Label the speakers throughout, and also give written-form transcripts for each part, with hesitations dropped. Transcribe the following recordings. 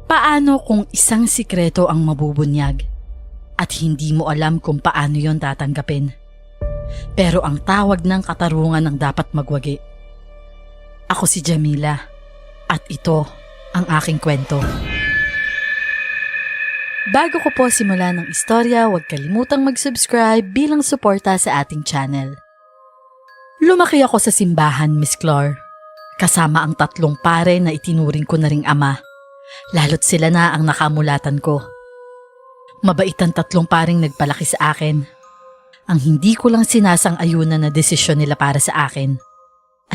Speaker 1: Paano kung isang sikreto ang mabubunyag at hindi mo alam kung paano yon tatanggapin? Pero ang tawag ng katarungan ang dapat magwagi. Ako si Jamila at ito ang aking kwento. Bago ko po simula ng istorya, huwag kalimutang mag-subscribe bilang suporta sa ating channel. Lumaki ako sa simbahan, Miss Clark, kasama ang 3 pare na itinuring ko na ring ama, lalo't sila na ang nakamulatan ko. Mabait ang 3 paring nagpalaki sa akin. Ang hindi ko lang sinasang-ayunan na desisyon nila para sa akin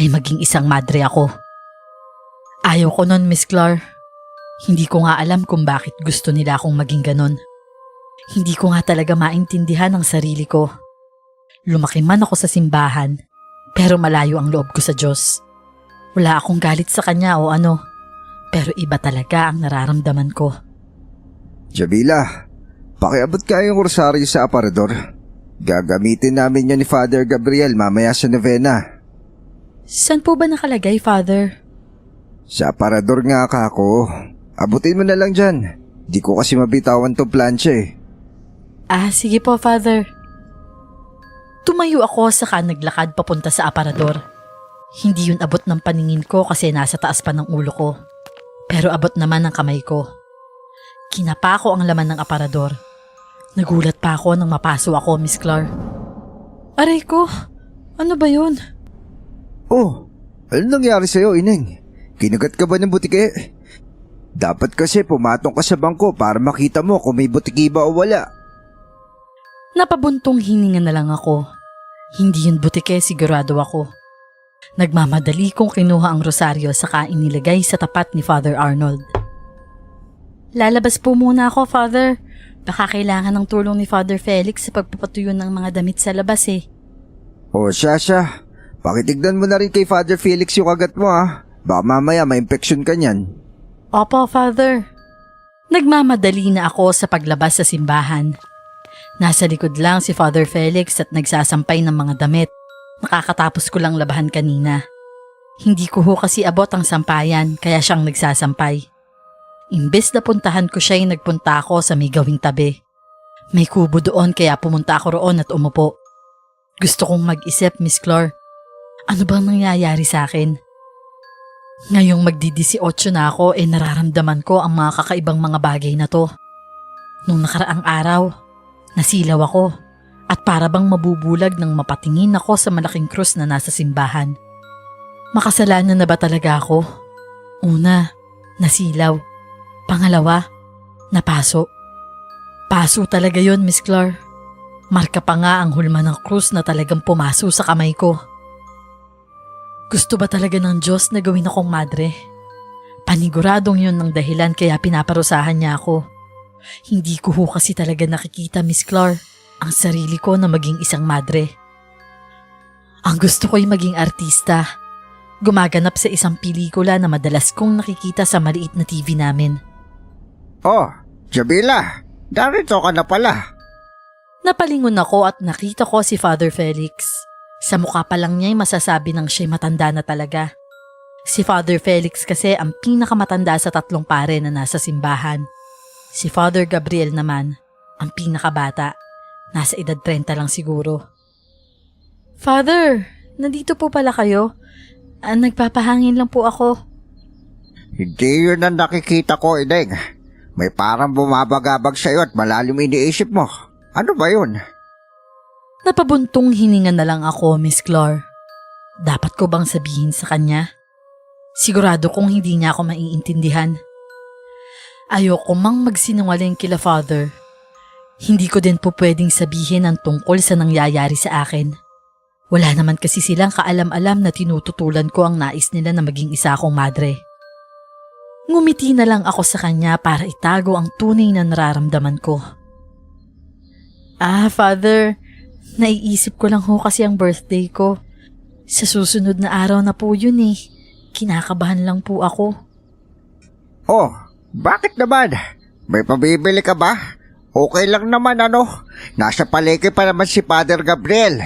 Speaker 1: ay maging isang madre ako. Ayaw ko nun, Miss Clark. Hindi ko nga alam kung bakit gusto nila akong maging ganon. Hindi ko nga talaga maintindihan ang sarili ko. Lumaki man ako sa simbahan, pero malayo ang loob ko sa Diyos. Wala akong galit sa Kanya o ano, pero iba talaga ang nararamdaman ko.
Speaker 2: Jamila, pakiabot ka yung rosaryo sa aparador. Gagamitin namin yan ni Father Gabriel mamaya sa novena.
Speaker 1: Saan po ba nakalagay, Father?
Speaker 2: Sa aparador nga ka ako. Abutin mo na lang dyan. Di ko kasi mabitawan tong plancha eh.
Speaker 1: Sige po, Father. Tumayo ako saka naglakad papunta sa aparador. Hindi yun abot ng paningin ko kasi nasa taas pa ng ulo ko. Pero abot naman ng kamay ko. Kinapa ko ang laman ng aparador. Nagulat pa ako nang mapaso ako, Miss Clark. Aray ko, ano ba yun?
Speaker 2: Oh, ano nangyari sa'yo, Ineng? Kinagat ka ba ng butike? Dapat kasi pumatong ka sa bangko para makita mo kung may butiki ba o wala.
Speaker 1: Napabuntong hininga na lang ako. Hindi yun butike, sigurado ako. Nagmamadali kong kinuha ang rosaryo saka inilagay sa tapat ni Father Arnold. Lalabas po muna ako, Father. Baka kailangan ng tulong ni Father Felix sa pagpapatuyo ng mga damit sa labas eh.
Speaker 2: O Sasha, pakitignan mo na rin kay Father Felix yung kagat mo ha. Baka mamaya may infection ka niyan.
Speaker 1: Opo, Father. Nagmamadali na ako sa paglabas sa simbahan. Nasa likod lang si Father Felix at nagsasampay ng mga damit. Nakakatapos ko lang labahan kanina. Hindi ko ho kasi abot ang sampayan kaya siyang nagsasampay. Imbes na puntahan ko siya ay nagpunta ako sa may gawing tabi. May kubo doon kaya pumunta ako roon at umupo. Gusto kong mag-isip, Miss Clark. Ano bang nangyayari sa akin? Ngayong magdi-18 na ako nararamdaman ko ang mga kakaibang mga bagay na to. Nung nakaraang araw, nasilaw ako at para bang mabubulag nang mapatingin ako sa malaking krus na nasa simbahan. Makasalanan na ba talaga ako? Una, nasilaw. Pangalawa, napaso. Paso talaga yon, Miss Clark. Marka pa nga ang hulma ng krus na talagang pumaso sa kamay ko. Gusto ba talaga ng Diyos na gawin akong madre? Paniguradong yun ang dahilan kaya pinaparusahan niya ako. Hindi ko ho kasi talaga nakikita, Miss Clark, ang sarili ko na maging isang madre. Ang gusto ko'y maging artista. Gumaganap sa isang pelikula na madalas kong nakikita sa maliit na TV namin.
Speaker 2: Oh, Jamila, darito ka na pala.
Speaker 1: Napalingon ako at nakita ko si Father Felix. Sa mukha pa lang niya'y masasabi ng siya'y matanda na talaga. Si Father Felix kasi ang pinakamatanda sa 3 pare na nasa simbahan. Si Father Gabriel naman, ang pinakabata. Nasa edad 30 lang siguro. Father, nandito po pala kayo? Nagpapahangin lang po ako.
Speaker 2: Hindi yun ang nakikita ko, Ineng. May parang bumabagabag sa'yo at malalim iniisip mo. Ano ba yun?
Speaker 1: Napabuntong hininga na lang ako, Miss Clark. Dapat ko bang sabihin sa kanya? Sigurado kong hindi niya ako maiintindihan. Ayoko mang magsinungaling kila Father. Hindi ko din po pwedeng sabihin ang tungkol sa nangyayari sa akin. Wala naman kasi silang kaalam-alam na tinututulan ko ang nais nila na maging isa akong madre. Ngumiti na lang ako sa kanya para itago ang tunay na nararamdaman ko. Father, naiisip ko lang ho kasi ang birthday ko. Sa susunod na araw na po yun eh. Kinakabahan lang po ako.
Speaker 2: Oh, bakit naman? May pabibili ka ba? Okay lang naman Nasa palengke pa naman si Father Gabriel.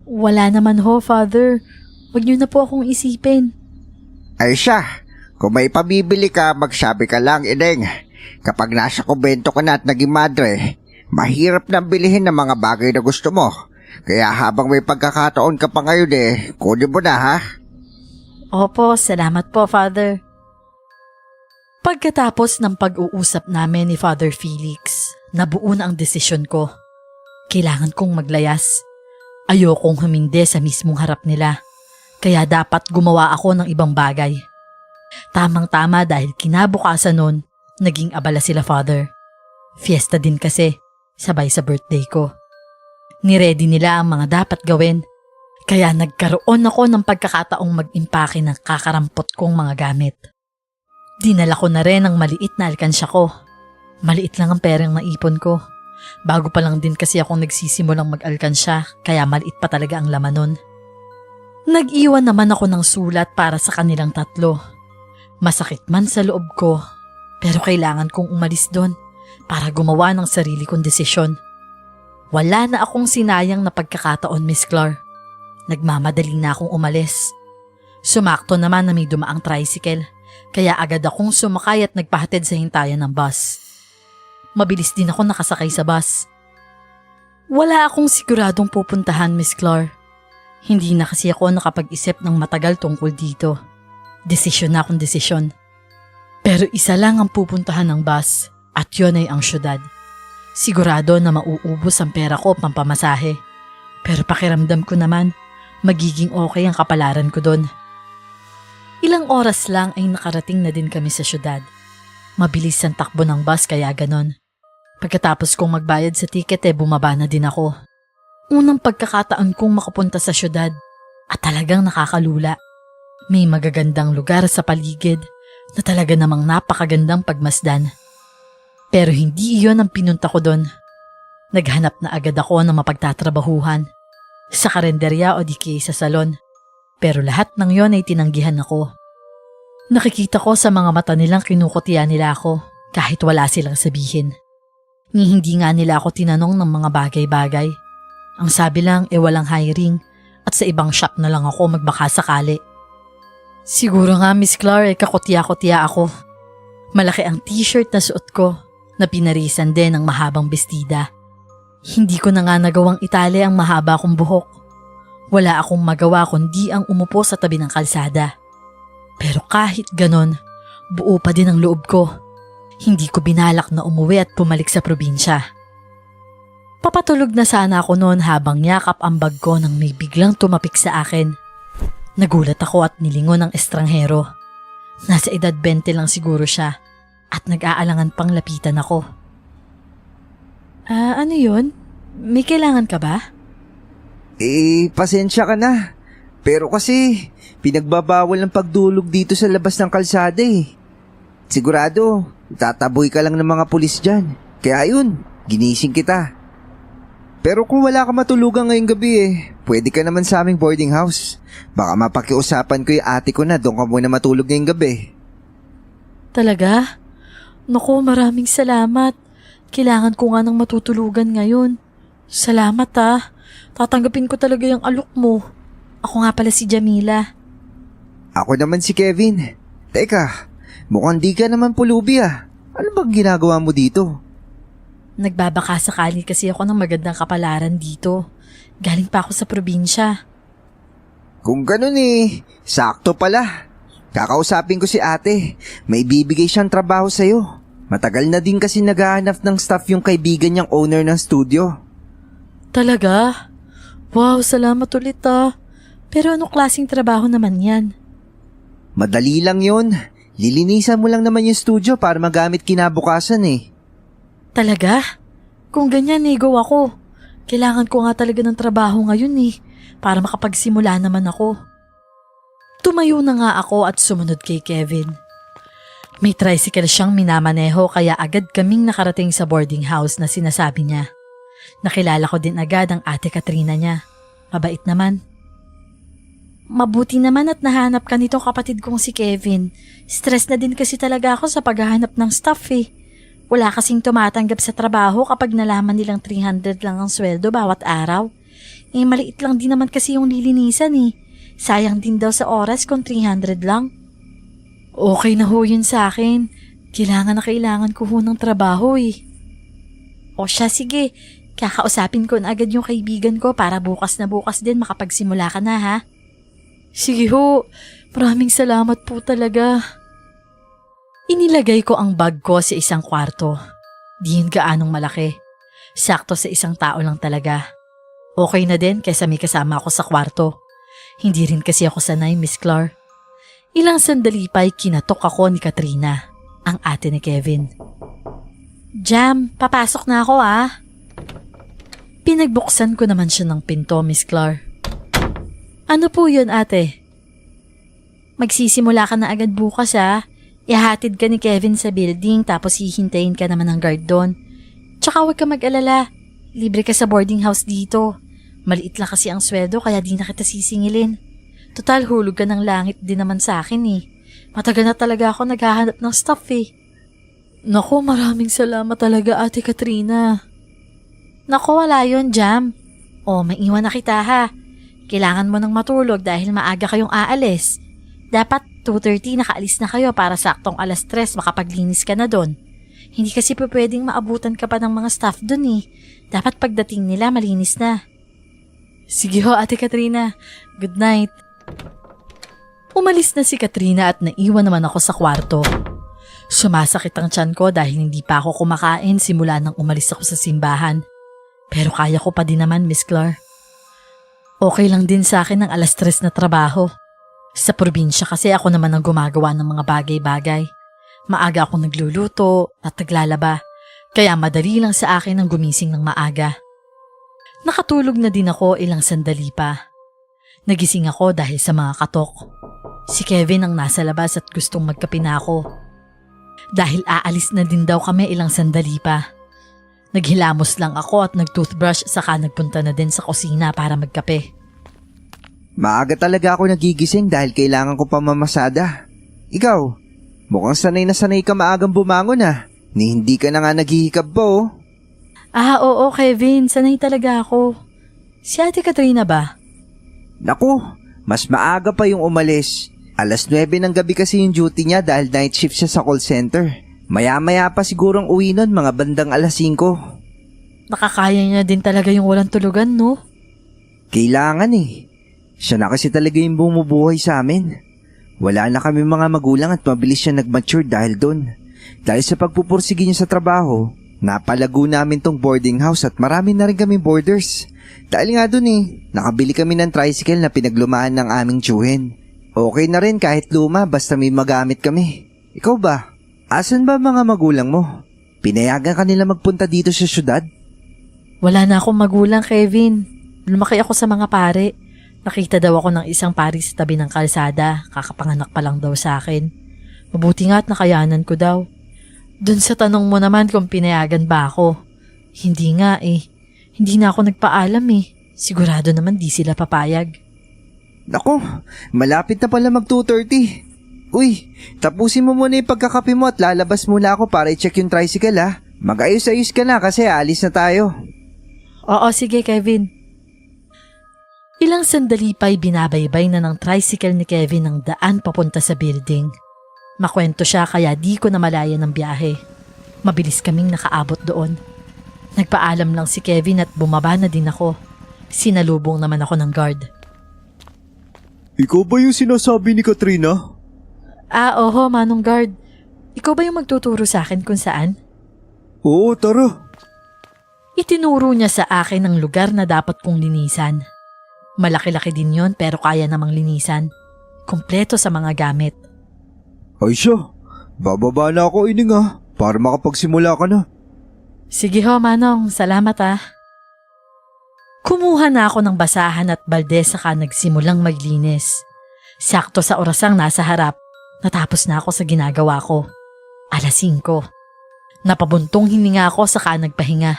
Speaker 1: Wala naman ho, Father. Huwag niyo na po akong isipin.
Speaker 2: Ay siya,
Speaker 3: Kung may pabibili ka, magsabi ka lang, Ineng. Kapag nasa kumbento ka na at naging madre, mahirap na bilihin ng mga bagay na gusto mo. Kaya habang may pagkakataon ka pa ngayon kunin mo na ha.
Speaker 1: Opo, salamat po, Father. Pagkatapos ng pag-uusap namin ni Father Felix, nabuo na ang desisyon ko. Kailangan kong maglayas. Ayokong humindi sa mismong harap nila. Kaya dapat gumawa ako ng ibang bagay. Tamang-tama dahil kinabukasan nun, naging abala sila, Father. Fiesta din kasi, sabay sa birthday ko. Niready nila ang mga dapat gawin. Kaya nagkaroon ako ng pagkakataong mag-impake ng kakarampot kong mga gamit. Dinala ko na rin ang maliit na alkansya ko. Maliit lang ang perang naipon ko. Bago pa lang din kasi akong nagsisimulang mag-alkansya, kaya maliit pa talaga ang laman nun. Nag-iwan naman ako ng sulat para sa kanilang tatlo. Masakit man sa loob ko, pero kailangan kong umalis doon para gumawa ng sarili kong desisyon. Wala na akong sinayang na pagkakataon, Miss Clar. Nagmamadali na akong umalis. Sumakto naman na may dumaang tricycle, kaya agad akong sumakay at nagpahatid sa hintayan ng bus. Mabilis din ako nakasakay sa bus. Wala akong siguradong pupuntahan, Miss Clar. Hindi na kasi ako nakapag-isip ng matagal tungkol dito. Desisyon na akong desisyon. Pero isa lang ang pupuntahan ng bus at yun ay ang syudad. Sigurado na mauubos ang pera ko pampamasahe. Pero pakiramdam ko naman, magiging okay ang kapalaran ko doon. Ilang oras lang ay nakarating na din kami sa syudad. Mabilis ang takbo ng bus kaya ganon. Pagkatapos kong magbayad sa tiket bumaba na din ako. Unang pagkakataon kong makapunta sa syudad at talagang nakakalula. May magagandang lugar sa paligid na talaga namang napakagandang pagmasdan. Pero hindi iyon ang pinunta ko doon. Naghanap na agad ako ng mapagtatrabahuhan sa karenderya o di kaya sa salon. Pero lahat ng yon ay tinanggihan ako. Nakikita ko sa mga mata nilang kinukutian nila ako kahit wala silang sabihin. Ni hindi nga nila ako tinanong ng mga bagay-bagay. Ang sabi lang walang hiring at sa ibang shop na lang ako magbaka sakali. Siguro nga, Miss Clar, kakutya-kutya ako. Malaki ang t-shirt na suot ko na pinarisan din ng mahabang bestida. Hindi ko na nga nagawang itali ang mahaba kong buhok. Wala akong magawa kundi ang umupo sa tabi ng kalsada. Pero kahit ganon, buo pa din ang loob ko. Hindi ko binalak na umuwi at pumalik sa probinsya. Papatulog na sana ako noon habang yakap ang bag ko nang may biglang tumapik sa akin. Nagulat ako at nilingon ng estranghero. Nasa edad 20 lang siguro siya at nag-aalangan pang lapitan ako. Ano yun? May kailangan ka ba?
Speaker 2: Pasensya ka na. Pero kasi, pinagbabawal ng pagdulog dito sa labas ng kalsada Sigurado, tataboy ka lang ng mga pulis dyan. Kaya yun, ginising kita. Pero kung wala ka matulugan ngayong gabi pwede ka naman sa aming boarding house. Baka mapakiusapan ko yung ate ko na doon ka muna matulog ngayong gabi.
Speaker 1: Talaga? Naku, maraming salamat. Kailangan ko nga ng matutulugan ngayon. Salamat Tatanggapin ko talaga yung alok mo. Ako nga pala si Jamila.
Speaker 2: Ako naman si Kevin. Teka, mukhang di ka naman pulubi Ano bang ginagawa mo dito?
Speaker 1: Nagbabaka sakali kasi ako ng magandang kapalaran dito. Galing pa ako sa probinsya.
Speaker 2: Kung ganun sakto pala. Kakausapin ko si ate. May bibigay siyang trabaho sa'yo. Matagal na din kasi naghahanap ng staff yung kaibigan niyang owner ng studio.
Speaker 1: Talaga? Wow, salamat ulit Pero anong klaseng trabaho naman yan?
Speaker 2: Madali lang yun. Lilinisan mo lang naman yung studio para magamit kinabukasan
Speaker 1: Talaga? Kung ganyan go ako. Kailangan ko nga talaga ng trabaho ngayon para makapagsimula naman ako. Tumayo na nga ako at sumunod kay Kevin. May tricycle siyang minamaneho kaya agad kaming nakarating sa boarding house na sinasabi niya. Nakilala ko din agad ang ate Katrina niya. Mabait naman. Mabuti naman at nahanap ka nitong kapatid kong si Kevin. Stress na din kasi talaga ako sa paghahanap ng staff Wala kasing tumatanggap sa trabaho kapag nalaman nilang 300 lang ang sweldo bawat araw. Maliit lang din naman kasi yung lilinisan Sayang din daw sa oras kung 300 lang. Okay na ho yun sa akin. Kailangan ko ho ng trabaho eh. O siya, sige. Kakausapin ko na agad yung kaibigan ko para bukas na bukas din makapagsimula ka na ha. Sige ho. Maraming salamat po talaga. Inilagay ko ang bag ko sa isang kwarto. Di yun gaanong malaki. Sakto sa isang tao lang talaga. Okay na din kaysa may kasama ako sa kwarto. Hindi rin kasi ako sanay, Miss Clark. Ilang sandali pa'y kinatok ako ni Katrina, ang ate ni Kevin. Jam, papasok na ako ah. Pinagbuksan ko naman siya ng pinto, Miss Clark. Ano po yun, ate? Magsisimula ka na agad bukas ah. Ihatid ka ni Kevin sa building tapos hihintayin ka naman ng guard doon. Tsaka huwag ka mag-alala. Libre ka sa boarding house dito. Maliit lang kasi ang sweldo kaya di na kita sisingilin. Total hulog ka ng langit din naman sa akin eh. Matagal na talaga ako naghahanap ng staff eh. Naku, maraming salamat talaga Ate Katrina. Naku, wala yun, Jam. O, maiwan na kita ha. Kailangan mo nang matulog dahil maaga kayong aalis. Dapat 2:30 nakaalis na kayo para saktong 3:00 makapaglinis ka na doon. Hindi kasi pwedeng maabutan ka pa ng mga staff doon eh. Dapat pagdating nila malinis na. Sige ho, Ate Katrina. Good night. Umalis na si Katrina at naiwan naman ako sa kwarto. Sumasakit ang tiyan ko dahil hindi pa ako kumakain simula nang umalis ako sa simbahan. Pero kaya ko pa din naman, Miss Clark. Okay lang din sa akin ang 3:00 na trabaho. Sa probinsya kasi ako naman ang gumagawa ng mga bagay-bagay. Maaga akong nagluluto at naglalaba. Kaya madali lang sa akin ang gumising ng maaga. Nakatulog na din ako ilang sandali pa. Nagising ako dahil sa mga katok. Si Kevin ang nasa labas at gustong magkape na ako. Dahil aalis na din daw kami ilang sandali pa. Naghilamos lang ako at nagtoothbrush saka nagpunta na din sa kusina para magkape.
Speaker 2: Maaga talaga ako nagigising dahil kailangan ko pa mamasada. Ikaw, mukhang sanay na sanay ka maagang bumangon ah. Ni hindi ka na nga naghihikab pa oh.
Speaker 1: Oo Kevin, sanay talaga ako. Si Ate Katrina ba?
Speaker 2: Naku, mas maaga pa yung umalis. 9:00 ng gabi kasi yung duty niya dahil night shift siya sa call center. Maya-maya pa sigurong uwi nun mga bandang 5:00.
Speaker 1: Nakakaya niya din talaga yung walang tulugan, no?
Speaker 2: Kailangan eh. Siya na kasi talaga yung bumubuhay sa amin. Wala na kami mga magulang at mabilis siya nag-mature dahil doon. Dahil sa pagpupursige niya sa trabaho, napalago namin tong boarding house at marami na rin kami boarders. Dahil nga doon nakabili kami ng tricycle na pinaglumaan ng aming tiyuhin. Okay na rin kahit luma basta may magamit kami. Ikaw ba? Asan ba mga magulang mo? Pinayagan ka nila magpunta dito sa syudad?
Speaker 1: Wala na akong magulang, Kevin. Lumaki ako sa mga pare. Nakita daw ako ng isang pari sa tabi ng kalsada. Kakapanganak pa lang daw sa akin. Mabuti nga at nakayanan ko daw. Doon sa tanong mo naman kung pinayagan ba ako. Hindi nga eh. Hindi na ako nagpaalam eh. Sigurado naman di sila papayag.
Speaker 2: Naku, malapit na pala mag 2:30. Uy, tapusin mo muna yung pagkakape mo at lalabas muna ako para i-check yung tricycle ha. Mag-ayos-ayos ka na kasi alis na tayo.
Speaker 1: Oo, sige Kevin. Ilang sandali pa'y binabaybay na ng tricycle ni Kevin ang daan papunta sa building. Makwento siya kaya di ko namalaya ng biyahe. Mabilis kaming nakaabot doon. Nagpaalam lang si Kevin at bumaba na din ako. Sinalubong naman ako ng guard.
Speaker 4: Ikaw ba yung sinasabi ni Katrina?
Speaker 1: Oo, Manong Guard. Ikaw ba yung magtuturo sa akin kung saan?
Speaker 4: Oo, tara.
Speaker 1: Itinuro niya sa akin ang lugar na dapat kong linisan. Malaki-laki din yon pero kaya namang linisan. Kompleto sa mga gamit.
Speaker 4: Ay siya, bababa na ako ining para makapagsimula ka na.
Speaker 1: Sige ho, Manong. Salamat ah. Kumuha na ako ng basahan at balde saka nagsimulang maglinis. Sakto sa orasang nasa harap, natapos na ako sa ginagawa ko. 5:00. Napabuntong hininga ako saka nagpahinga.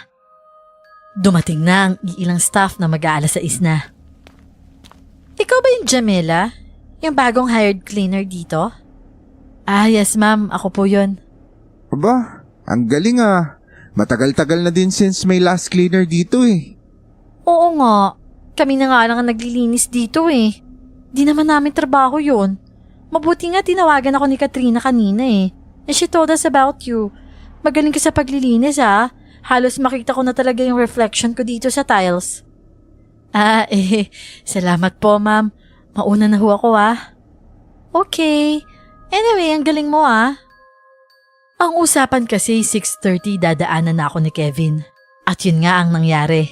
Speaker 1: Dumating na ang iilang staff na mag-6 na. Ikaw ba yung Jamela? Yung bagong hired cleaner dito? Yes ma'am, ako po yun.
Speaker 4: Aba, ang galing Matagal-tagal na din since may last cleaner dito eh.
Speaker 1: Oo nga, kami na nga lang ang naglilinis dito eh. Di naman namin trabaho yun. Mabuti nga tinawagan ako ni Katrina kanina eh. And she told us about you. Magaling ka sa paglilinis ha. Halos makita ko na talaga yung reflection ko dito sa tiles. Salamat po ma'am. Mauna na ho ako ah. Okay. Anyway, ang galing mo ah. Ang usapan kasi 6:30 dadaanan na ako ni Kevin. At yun nga ang nangyari.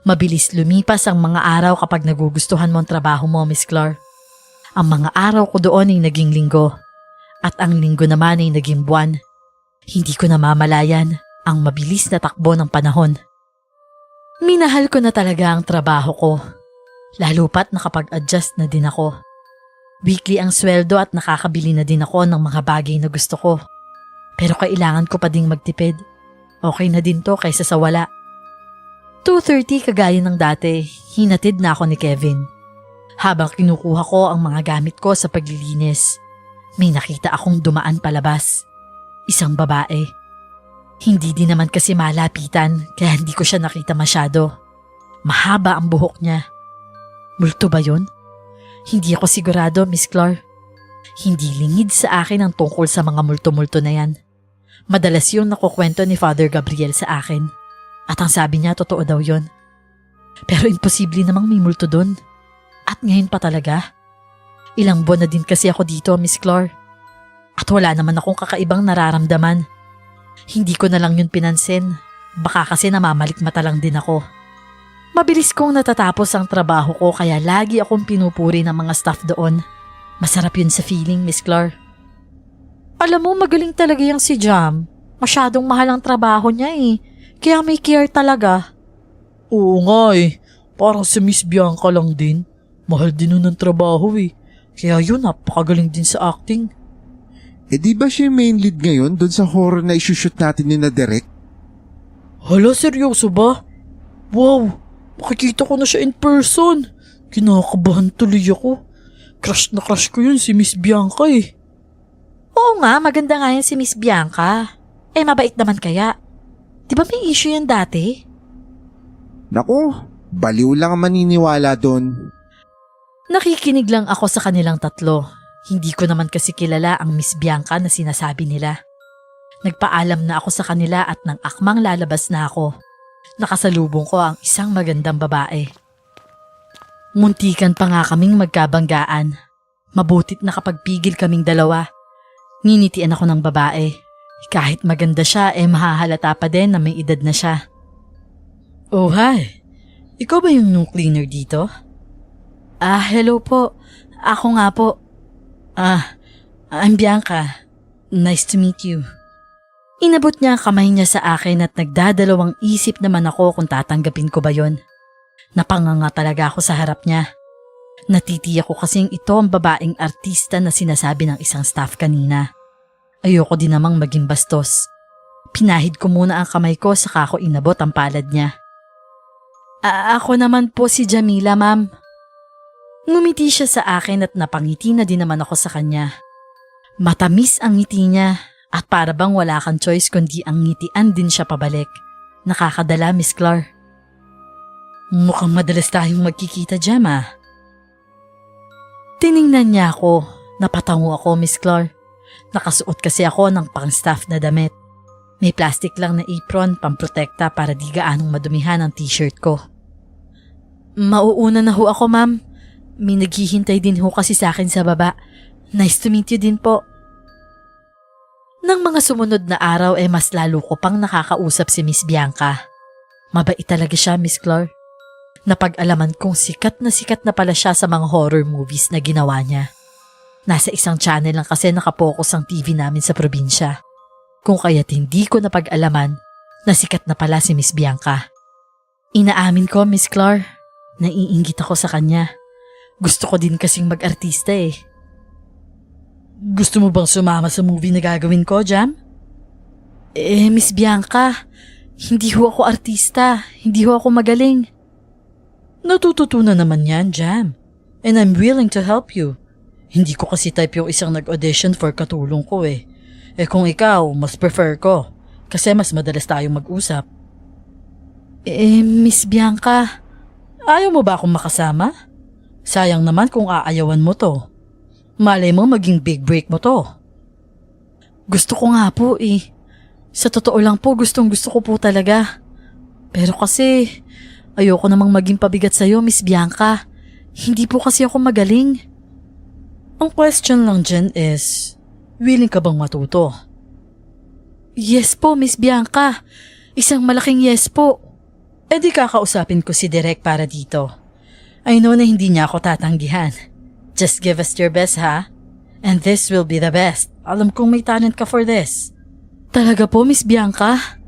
Speaker 1: Mabilis lumipas ang mga araw kapag nagugustuhan mo ang trabaho mo, Miss Clark. Ang mga araw ko doon ay naging linggo. At ang linggo naman ay naging buwan. Hindi ko namamalayan ang mabilis na takbo ng panahon. Minahal ko na talaga ang trabaho ko. Lalo pa't nakapag-adjust na din ako. Weekly ang sweldo at nakakabili na din ako ng mga bagay na gusto ko. Pero kailangan ko pa ding magtipid. Okay na din to kaysa sa wala. 2:30 kagaya ng dati, hinatid na ako ni Kevin. Habang kinukuha ko ang mga gamit ko sa paglilinis, may nakita akong dumaan palabas. Isang babae. Hindi din naman kasi malapitan kaya hindi ko siya nakita masyado. Mahaba ang buhok niya. Multo ba yun? Hindi ako sigurado, Miss Clark. Hindi lingid sa akin ang tungkol sa mga multo-multo na yan. Madalas yung nakukwento ni Father Gabriel sa akin. At ang sabi niya, totoo daw yun. Pero imposible namang may multo dun. At ngayon pa talaga. Ilang buwan na din kasi ako dito, Miss Clark. At wala naman akong kakaibang nararamdaman. Hindi ko na lang yun pinansin. Baka kasi namamalikmata lang din ako. Mabilis kong natatapos ang trabaho ko kaya lagi akong pinupuri ng mga staff doon. Masarap yun sa feeling, Miss Clark. Alam mo, magaling talaga yung si Jam. Masyadong mahal ang trabaho niya eh. Kaya may care talaga. Oo nga eh. Parang si Miss Bianca lang din. Mahal din nun ang trabaho eh. Kaya yun, napakagaling din sa acting.
Speaker 4: Eh di ba siya yung main lead ngayon doon sa horror na isushoot natin ni na Derek?
Speaker 1: Hala, seryoso ba? Wow, makikita ko na siya in person. Kinakabahan tuloy ako. Crush na crush ko yun si Miss Bianca eh. Oo nga, maganda nga yun si Miss Bianca. Eh, mabait naman kaya. Di ba may issue yan dati?
Speaker 4: Naku, baliw lang ang maniniwala doon.
Speaker 1: Nakikinig lang ako sa kanilang tatlo. Hindi ko naman kasi kilala ang Miss Bianca na sinasabi nila. Nagpaalam na ako sa kanila at nang akmang lalabas na ako. Nakasalubong ko ang isang magandang babae. Muntikan pa nga kaming magkabanggaan. Mabutit nakapagpigil kaming dalawa. Ninitian ako ng babae. Kahit maganda siya, mahahalata pa din na may edad na siya. Oh, hi. Ikaw ba yung new cleaner dito? Hello po. Ako nga po. I'm Bianca. Nice to meet you. Inabot niya ang kamay niya sa akin at nagdadalawang isip naman ako kung tatanggapin ko ba yon. Napanganga talaga ako sa harap niya. Natitiyak ko kasing ito ang babaeng artista na sinasabi ng isang staff kanina. Ayoko din namang maging bastos. Pinahid ko muna ang kamay ko saka ako inabot ang palad niya. Ako naman po si Jamila, ma'am. Ngumiti siya sa akin at napangiti na din naman ako sa kanya. Matamis ang ngiti niya at para bang wala kang choice kundi ang ngitian din siya pabalik. Nakakadala, Miss Clark. Mukhang madalas tayong magkikita, Jam ah. Tiningnan niya ako. Napatango ako, Miss Clark. Nakasuot kasi ako ng pang-staff na damit. May plastic lang na apron pamprotekta para di gaanong madumihan ang t-shirt ko. Mauuna na ho ako, ma'am. May naghihintay din ho kasi sa akin sa baba. Nice to meet you din po. Nang mga sumunod na araw mas lalo ko pang nakakausap si Miss Bianca. Mabait talaga siya, Miss Clark. Napag-alaman kong sikat na pala siya sa mga horror movies na ginawa niya. Nasa isang channel lang kasi nakapokus ang TV namin sa probinsya. Kung kaya't hindi ko napag-alaman na sikat na pala si Miss Bianca. Inaamin ko, Miss Clark, naiinggit ako sa kanya. Gusto ko din kasing mag-artista eh. Gusto mo bang sumama sa movie na gagawin ko, Jam? Miss Bianca, hindi ho ako artista. Hindi ho ako magaling. Natututunan naman yan, Jam. And I'm willing to help you. Hindi ko kasi type yung isang nag-audition for katulong ko eh. Kung ikaw, mas prefer ko. Kasi mas madalas tayong mag-usap. Miss Bianca, ayaw mo ba akong makasama? Sayang naman kung aayawan mo to. Malay mo maging big break mo to. Gusto ko nga po eh. Sa totoo lang po, gusto ko po talaga. Pero kasi, ayoko namang maging pabigat sa'yo, Miss Bianca. Hindi po kasi ako magaling. Ang question lang dyan is, willing ka bang matuto? Yes po, Miss Bianca. Isang malaking yes po. E di kakausapin ko si Direk para dito. I know na hindi niya ako tatanggihan. Just give us your best, ha? And this will be the best. Alam kong may talent ka for this. Talaga po, Miss Bianca?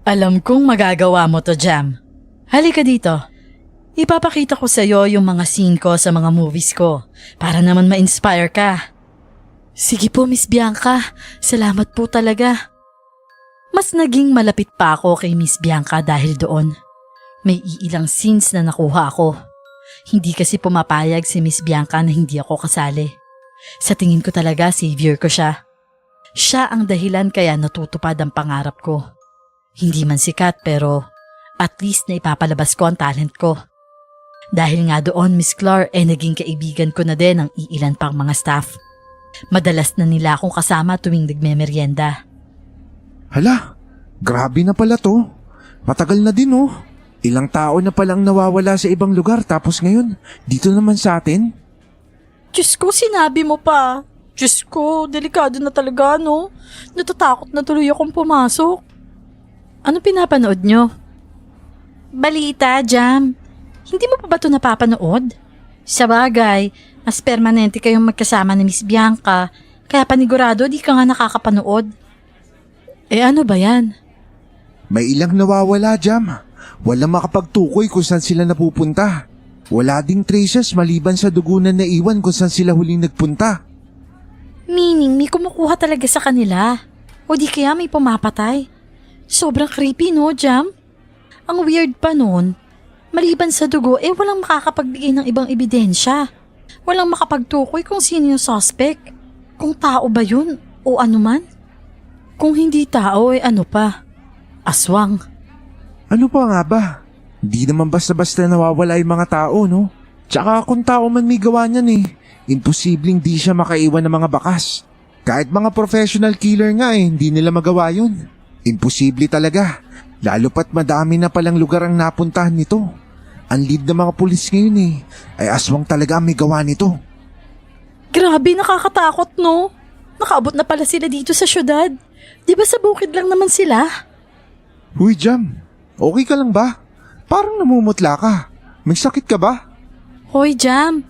Speaker 1: Alam kong magagawa mo to, Jam. Halika dito. Ipapakita ko sa iyo yung mga scene ko sa mga movies ko para naman ma-inspire ka. Sige po, Miss Bianca. Salamat po talaga. Mas naging malapit pa ako kay Miss Bianca dahil doon. May iilang scenes na nakuha ako. Hindi kasi pumapayag si Miss Bianca na hindi ako kasali. Sa tingin ko talaga, savior ko siya. Siya ang dahilan kaya natutupad ang pangarap ko. Hindi man sikat pero at least na ipapalabas ko ang talent ko. Dahil nga doon, Miss Clar, naging kaibigan ko na din ang iilan pang mga staff. Madalas na nila akong kasama tuwing nagmemeryenda.
Speaker 4: Hala, grabe na pala to. Matagal na din oh. Ilang tao na palang nawawala sa ibang lugar tapos ngayon, dito naman sa atin.
Speaker 1: Diyos ko, sinabi mo pa. Diyos ko, delikado na talaga, no? Natatakot na tuloy akong pumasok. Ano pinapanood nyo? Balita, Jam. Hindi mo pa ba ito napapanood? Sa bagay, mas permanente kayong magkasama ni Miss Bianca, kaya panigurado di ka nga nakakapanood. Eh ano ba yan?
Speaker 4: May ilang nawawala, Jam. Walang makapagtukoy kung saan sila napupunta. Wala ding traces maliban sa dugunan na iwan kung saan sila huling nagpunta.
Speaker 1: Meaning, may kumukuha talaga sa kanila. O di kaya may pumapatay. Sobrang creepy, no, Jam? Ang weird pa nun, maliban sa dugo, walang makakapagbigay ng ibang ebidensya. Walang makapagtukoy kung sino yung suspect. Kung tao ba yun o ano man. Kung hindi tao, ano pa? Aswang.
Speaker 4: Ano pa nga ba? Di naman basta-basta nawawala yung mga tao, no? Tsaka kung tao man may gawa niyan imposibleng di siya makaiwan ng mga bakas. Kahit mga professional killer nga hindi nila magawa yun. Imposible talaga. Lalo pat madami na palang lugar ang napuntahan nito. Ang lead ng mga pulis ngayon ay aswang talaga ang may gawa nito.
Speaker 1: Grabe, nakakatakot, no? Nakaabot na pala sila dito sa syudad. Di ba sa bukid lang naman sila?
Speaker 4: Huy, Jam. Okay ka lang ba? Parang namumutla ka. May sakit ka ba?
Speaker 1: Hoy, Jam.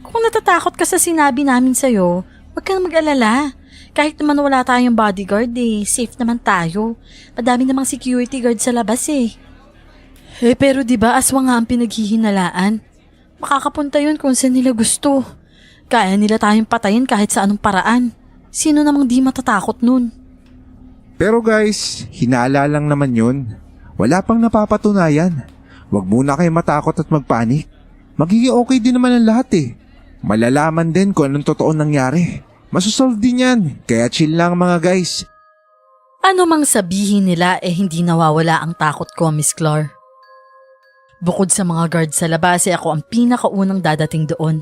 Speaker 1: Kung natatakot ka sa sinabi namin sa'yo, huwag ka na mag-alala. Kahit naman wala tayong bodyguard safe naman tayo. Madami namang security guard sa labas pero diba aswang nga ang pinaghihinalaan? Makakapunta yun kung saan nila gusto. Kaya nila tayong patayin kahit sa anong paraan. Sino namang di matatakot nun?
Speaker 4: Pero guys, hinala lang naman yun. Wala pang napapatunayan. Huwag muna kayo matakot at magpanik. Magiging okay din naman ang lahat Malalaman din kung anong totoo nangyari. Masusolve din yan, kaya chill lang mga guys.
Speaker 1: Ano mang sabihin nila hindi nawawala ang takot ko, Miss Clar. Bukod sa mga guard sa labas ako ang pinakaunang dadating doon.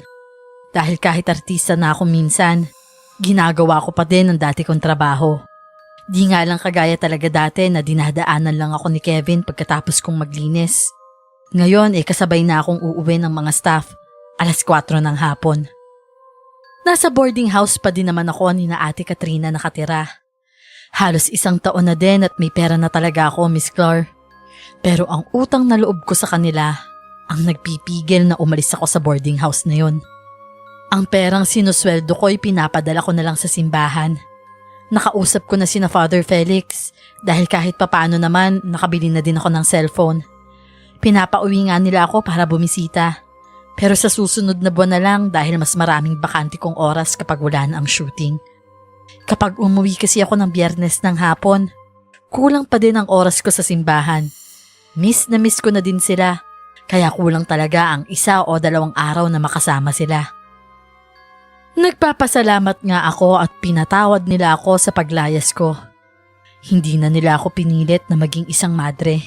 Speaker 1: Dahil kahit artista na ako minsan, ginagawa ko pa din ang dati kong trabaho. Di nga lang kagaya talaga dati na dinadaanan lang ako ni Kevin pagkatapos kong maglinis. Ngayon kasabay na akong uuwi ng mga staff, 4:00 ng hapon. Nasa boarding house pa din naman ako ni na Ate Katrina nakatira. Halos 1 taon na din at may pera na talaga ako, Miss Clar. Pero ang utang na loob ko sa kanila ang nagpipigil na umalis ako sa boarding house na yon. Ang perang sinusweldo ko pinapadala ko na lang sa simbahan. Nakausap ko na sina Father Felix dahil kahit papano naman nakabili na din ako ng cellphone. Pinapauwi nga nila ako para bumisita. Pero sa susunod na buwan na lang dahil mas maraming bakante kong oras kapag wala na ang shooting. Kapag umuwi kasi ako ng Biyernes ng hapon, kulang pa din ang oras ko sa simbahan. Miss na miss ko na din sila, kaya kulang talaga ang 1 o 2 araw na makasama sila. Nagpapasalamat nga ako at pinatawad nila ako sa paglayas ko. Hindi na nila ako pinilit na maging isang madre.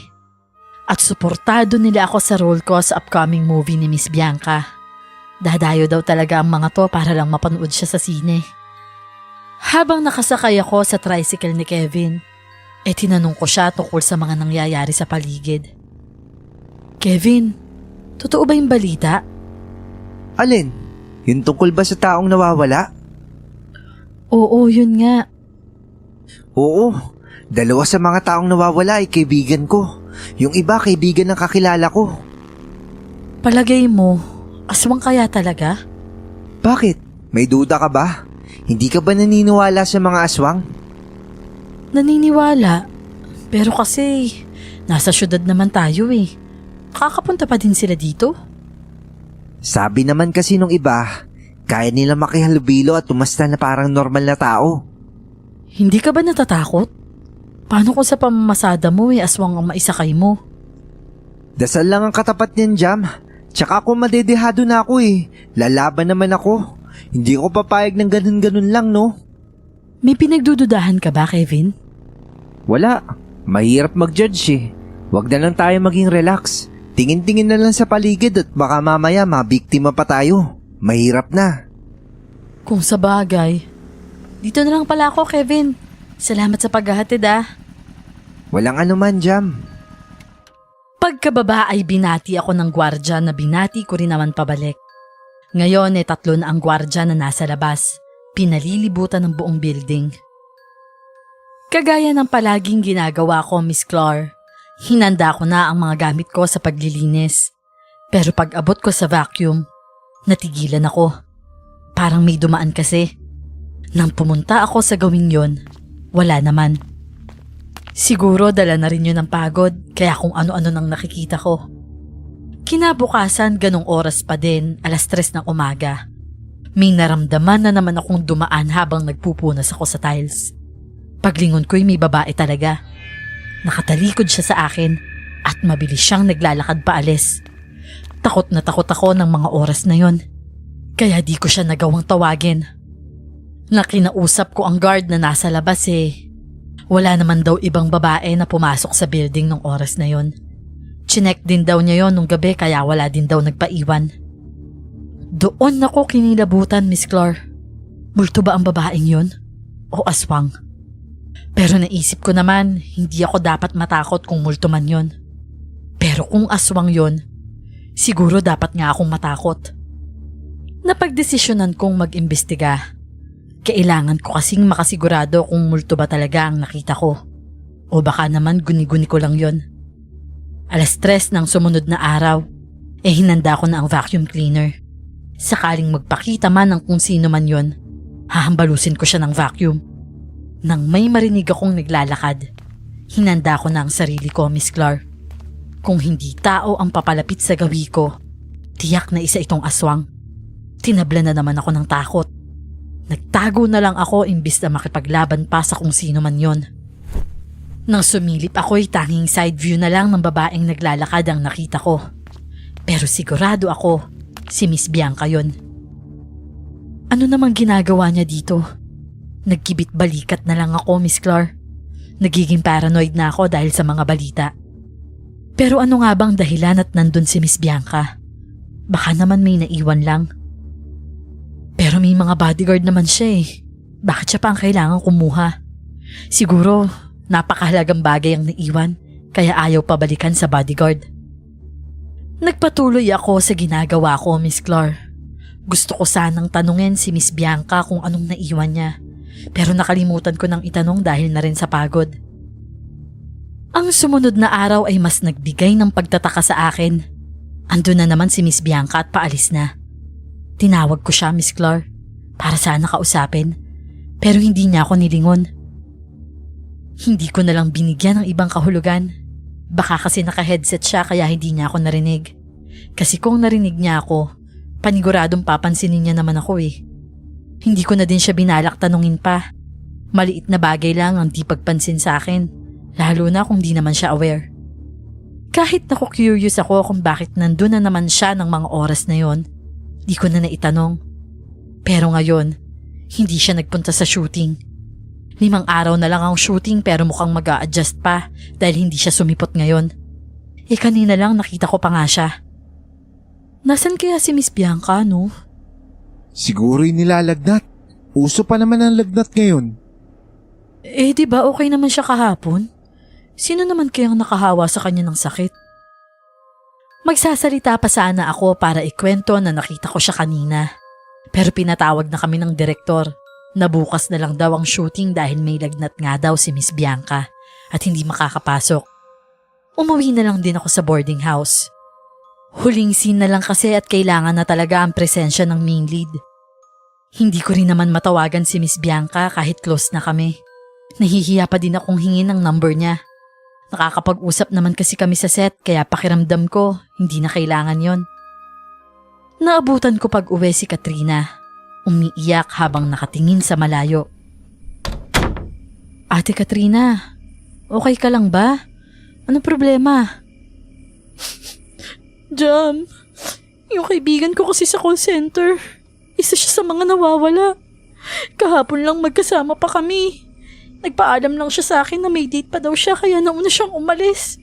Speaker 1: At suportado nila ako sa role ko sa upcoming movie ni Miss Bianca. Dadayo daw talaga ang mga to para lang mapanood siya sa sine. Habang nakasakay ako sa tricycle ni Kevin, tinanong ko siya tungkol sa mga nangyayari sa paligid. Kevin, totoo ba yung balita?
Speaker 2: Alin? Yung tungkol ba sa taong nawawala?
Speaker 1: Oo, yun nga.
Speaker 2: Oo, 2 sa mga taong nawawala ay kaibigan ko. Yung iba kaibigan ng kakilala ko.
Speaker 1: Palagay mo, aswang kaya talaga?
Speaker 2: Bakit? May duda ka ba? Hindi ka ba naniniwala sa mga aswang?
Speaker 1: Naniniwala. Pero kasi, nasa syudad naman tayo eh. Kakapunta pa din sila dito?
Speaker 2: Sabi naman kasi nung iba, kaya nila makihalubilo at tumasta na parang normal na tao.
Speaker 1: Hindi ka ba natatakot? Paano kung sa pamamasada mo aswang ang maisakay mo?
Speaker 2: Dasal lang ang katapat niyan, Jam. Tsaka ako madedehado na ako eh. Lalaban naman ako. Hindi ko papayag ng ganun-ganun lang, no?
Speaker 1: May pinagdududahan ka ba, Kevin?
Speaker 2: Wala. Mahirap mag-judge eh. Huwag na lang tayo maging relax. Tingin-tingin na lang sa paligid at baka mamaya mabiktima pa tayo. Mahirap na.
Speaker 1: Kung sa bagay. Dito na lang pala ako, Kevin. Salamat sa paghahatid
Speaker 2: Walang anuman, Jam.
Speaker 1: Pagkababa ay binati ako ng gwardya na binati ko rin naman pabalik. Ngayon 3 na ang gwardya na nasa labas. Pinalilibutan ng buong building. Kagaya ng palaging ginagawa ko, Miss Clar, hinanda ko na ang mga gamit ko sa paglilinis. Pero pag abot ko sa vacuum, natigilan ako. Parang may dumaan kasi. Nang pumunta ako sa gawing yon, wala naman. Siguro dala na rin yun ng pagod, kaya kung ano-ano nang nakikita ko. Kinabukasan, ganong oras pa din, 3:00 ng umaga. May naramdaman na naman akong dumaan habang nagpupunas ako sa tiles. Paglingon ko'y may babae talaga. Nakatalikod siya sa akin at mabilis siyang naglalakad paalis. Takot na takot ako ng mga oras na yon, kaya di ko siya nagawang tawagin. Nakinausap ko ang guard na nasa labas wala naman daw ibang babae na pumasok sa building nung oras na yon. Chinek din daw niya yon nung gabi kaya wala din daw nagpaiwan. Doon ako kinilabutan, Miss Clar. Multo ba ang babaeng yon? O aswang? Pero naisip ko naman, hindi ako dapat matakot kung multo man yon. Pero kung aswang yon, siguro dapat nga akong matakot. Napagdesisyonan kong mag-imbestiga. Kailangan ko kasing makasigurado kung multo ba talaga ang nakita ko. O baka naman guni-guni ko lang yon. 3:00 ng sumunod na araw, hinanda ko na ang vacuum cleaner. Sakaling magpakita man ng kung sino man yon, hahambalusin ko siya ng vacuum. Nang may marinig akong naglalakad, hinanda ko na ang sarili ko, Miss Clar. Kung hindi tao ang papalapit sa gawi ko, tiyak na isa itong aswang. Tinabla na naman ako ng takot. Nagtago na lang ako imbis na makipaglaban pa sa kung sino man yon. Nang sumilip ako'y tanging side view na lang ng babaeng naglalakad ang nakita ko. Pero sigurado ako, si Miss Bianca yon. Ano namang ginagawa niya dito? Nagkibit balikat na lang ako, Miss Clar. Nagiging paranoid na ako dahil sa mga balita. Pero ano nga bang dahilan at nandun si Miss Bianca? Baka naman may naiwan lang. Pero may mga bodyguard naman siya Bakit siya pa ang kailangan kumuha? Siguro, napakahalagang bagay ang naiwan, kaya ayaw pabalikan sa bodyguard. Nagpatuloy ako sa ginagawa ko, Miss Clar. Gusto ko sanang tanungin si Miss Bianca kung anong naiwan niya, pero nakalimutan ko nang itanong dahil na rin sa pagod. Ang sumunod na araw ay mas nagbigay ng pagtataka sa akin. Andun na naman si Miss Bianca at paalis na. Tinawag ko siya, Miss Clar, para sana kausapin, pero hindi niya ako nilingon. Hindi ko na lang binigyan ng ibang kahulugan. Baka kasi naka-headset siya kaya hindi niya ako narinig. Kasi kung narinig niya ako, paniguradong papansinin niya naman ako Hindi ko na din siya binalak tanungin pa. Maliit na bagay lang ang di pagpansin sa akin, lalo na kung di naman siya aware. Kahit naku-curious ako kung bakit nandun na naman siya ng mga oras na yon, di ko na naitanong. Pero ngayon, hindi siya nagpunta sa shooting. 5 araw na lang ang shooting pero mukhang mag-a-adjust pa dahil hindi siya sumipot ngayon. Kanina lang nakita ko pa nga siya. Nasaan kaya si Miss Bianca, no?
Speaker 4: Siguro yung nilalagnat. Uso pa naman ang lagnat ngayon.
Speaker 1: Eh, di ba okay naman siya kahapon? Sino naman kayang nakahawa sa kanya ng sakit? Magsasalita pa sana ako para ikwento na nakita ko siya kanina. Pero pinatawag na kami ng direktor na bukas na lang daw ang shooting dahil may lagnat nga daw si Miss Bianca at hindi makakapasok. Umuwi na lang din ako sa boarding house. Huling scene na lang kasi at kailangan na talaga ang presensya ng main lead. Hindi ko rin naman matawagan si Miss Bianca kahit close na kami. Nahihiya pa din akong hingin ang number niya. Nakakapag-usap naman kasi kami sa set kaya pakiramdam ko hindi na kailangan yon. Naabutan ko pag uwi si Katrina. Umiiyak habang nakatingin sa malayo. Ate Katrina, okay ka lang ba? Anong problema? Jam, yung kaibigan ko kasi sa call center. Isa siya sa mga nawawala. Kahapon lang magkasama pa kami. Nagpaalam lang siya sa akin na may date pa daw siya kaya nauna siyang umalis.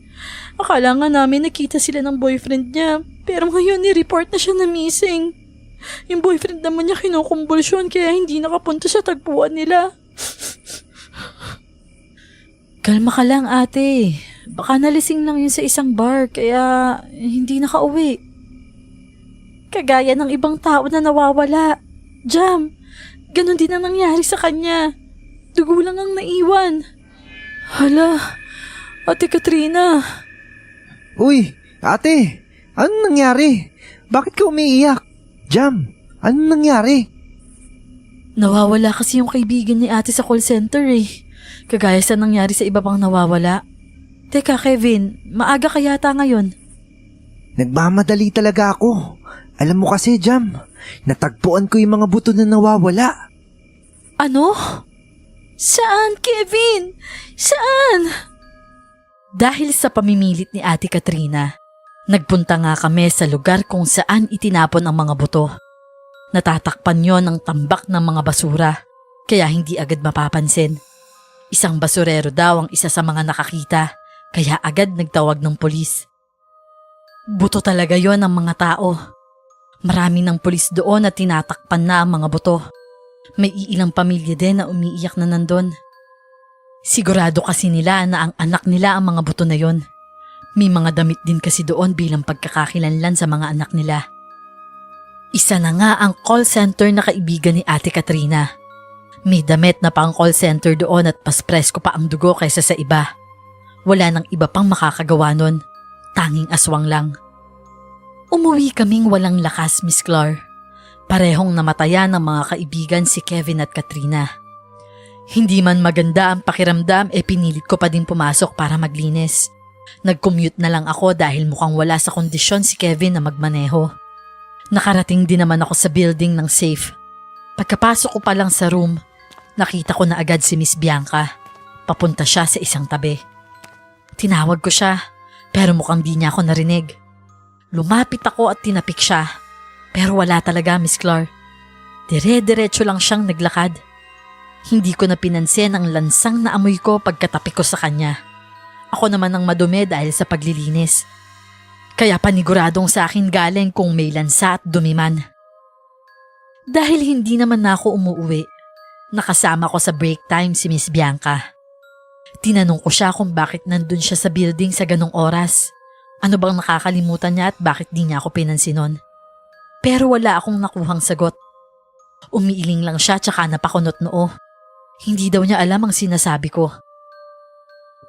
Speaker 1: Akala nga namin nakita sila ng boyfriend niya pero ngayon ni-report na siya na missing. Yung boyfriend naman niya kinukumbulsyon kaya hindi nakapunta sa tagpuan nila. Kalma ka lang ate. Baka nalising lang yun sa isang bar kaya hindi nakauwi. Kagaya ng ibang tao na nawawala. Jam, ganun din ang nangyari sa kanya. Dugo lang ang naiwan. Hala, Ate Katrina.
Speaker 2: Uy, ate, anong nangyari? Bakit ka umiiyak? Jam, anong nangyari?
Speaker 1: Nawawala kasi yung kaibigan ni ate sa call center eh. Kagaya sa nangyari sa iba pang nawawala. Teka Kevin, maaga ka yata ngayon.
Speaker 2: Nagmamadali talaga ako. Alam mo kasi, Jam, natagpuan ko yung mga buto na nawawala.
Speaker 1: Ano? Saan, Kevin? Saan? Dahil sa pamimilit ni Ate Katrina, nagpunta nga kami sa lugar kung saan itinapon ang mga buto. Natatakpan yon ng tambak ng mga basura, kaya hindi agad mapapansin. Isang basurero daw ang isa sa mga nakakita, kaya agad nagtawag ng pulis. Buto talaga yon ng mga tao. Marami ng pulis doon at tinatakpan na ang mga buto. May iilang pamilya din na umiiyak na nandun. Sigurado kasi nila na ang anak nila ang mga buto na yon. May mga damit din kasi doon bilang pagkakakilanlan sa mga anak nila. Isa na nga ang call center na kaibigan ni Ate Katrina. May damit na pang call center doon at mas presko pa ang dugo kaysa sa iba. Wala nang iba pang makakagawa nun. Tanging aswang lang. Umuwi kaming walang lakas, Miss Clar. Parehong namatayan ng mga kaibigan si Kevin at Katrina. Hindi man maganda ang pakiramdam pinilit ko pa din pumasok para maglinis. Nag-commute na lang ako dahil mukhang wala sa kondisyon si Kevin na magmaneho. Nakarating din naman ako sa building ng safe. Pagkapasok ko pa lang sa room, nakita ko na agad si Miss Bianca. Papunta siya sa isang tabi. Tinawag ko siya pero mukhang di niya ako narinig. Lumapit ako at tinapik siya. Pero wala talaga, Miss Clar. Dire-diretso lang siyang naglakad. Hindi ko na pinansin ang lansang na amoy ko pagkatapik ko sa kanya. Ako naman ang madumi dahil sa paglilinis. Kaya paniguradong sa akin galing kung may lansa at dumiman. Dahil hindi naman na ako umuwi, nakasama ko sa break time si Miss Bianca. Tinanong ko siya kung bakit nandun siya sa building sa ganong oras. Ano bang nakakalimutan niya at bakit di niya ako pinansinon? Pero wala akong nakuhang sagot. Umiiling lang siya tsaka napakunot noo. Hindi daw niya alam ang sinasabi ko.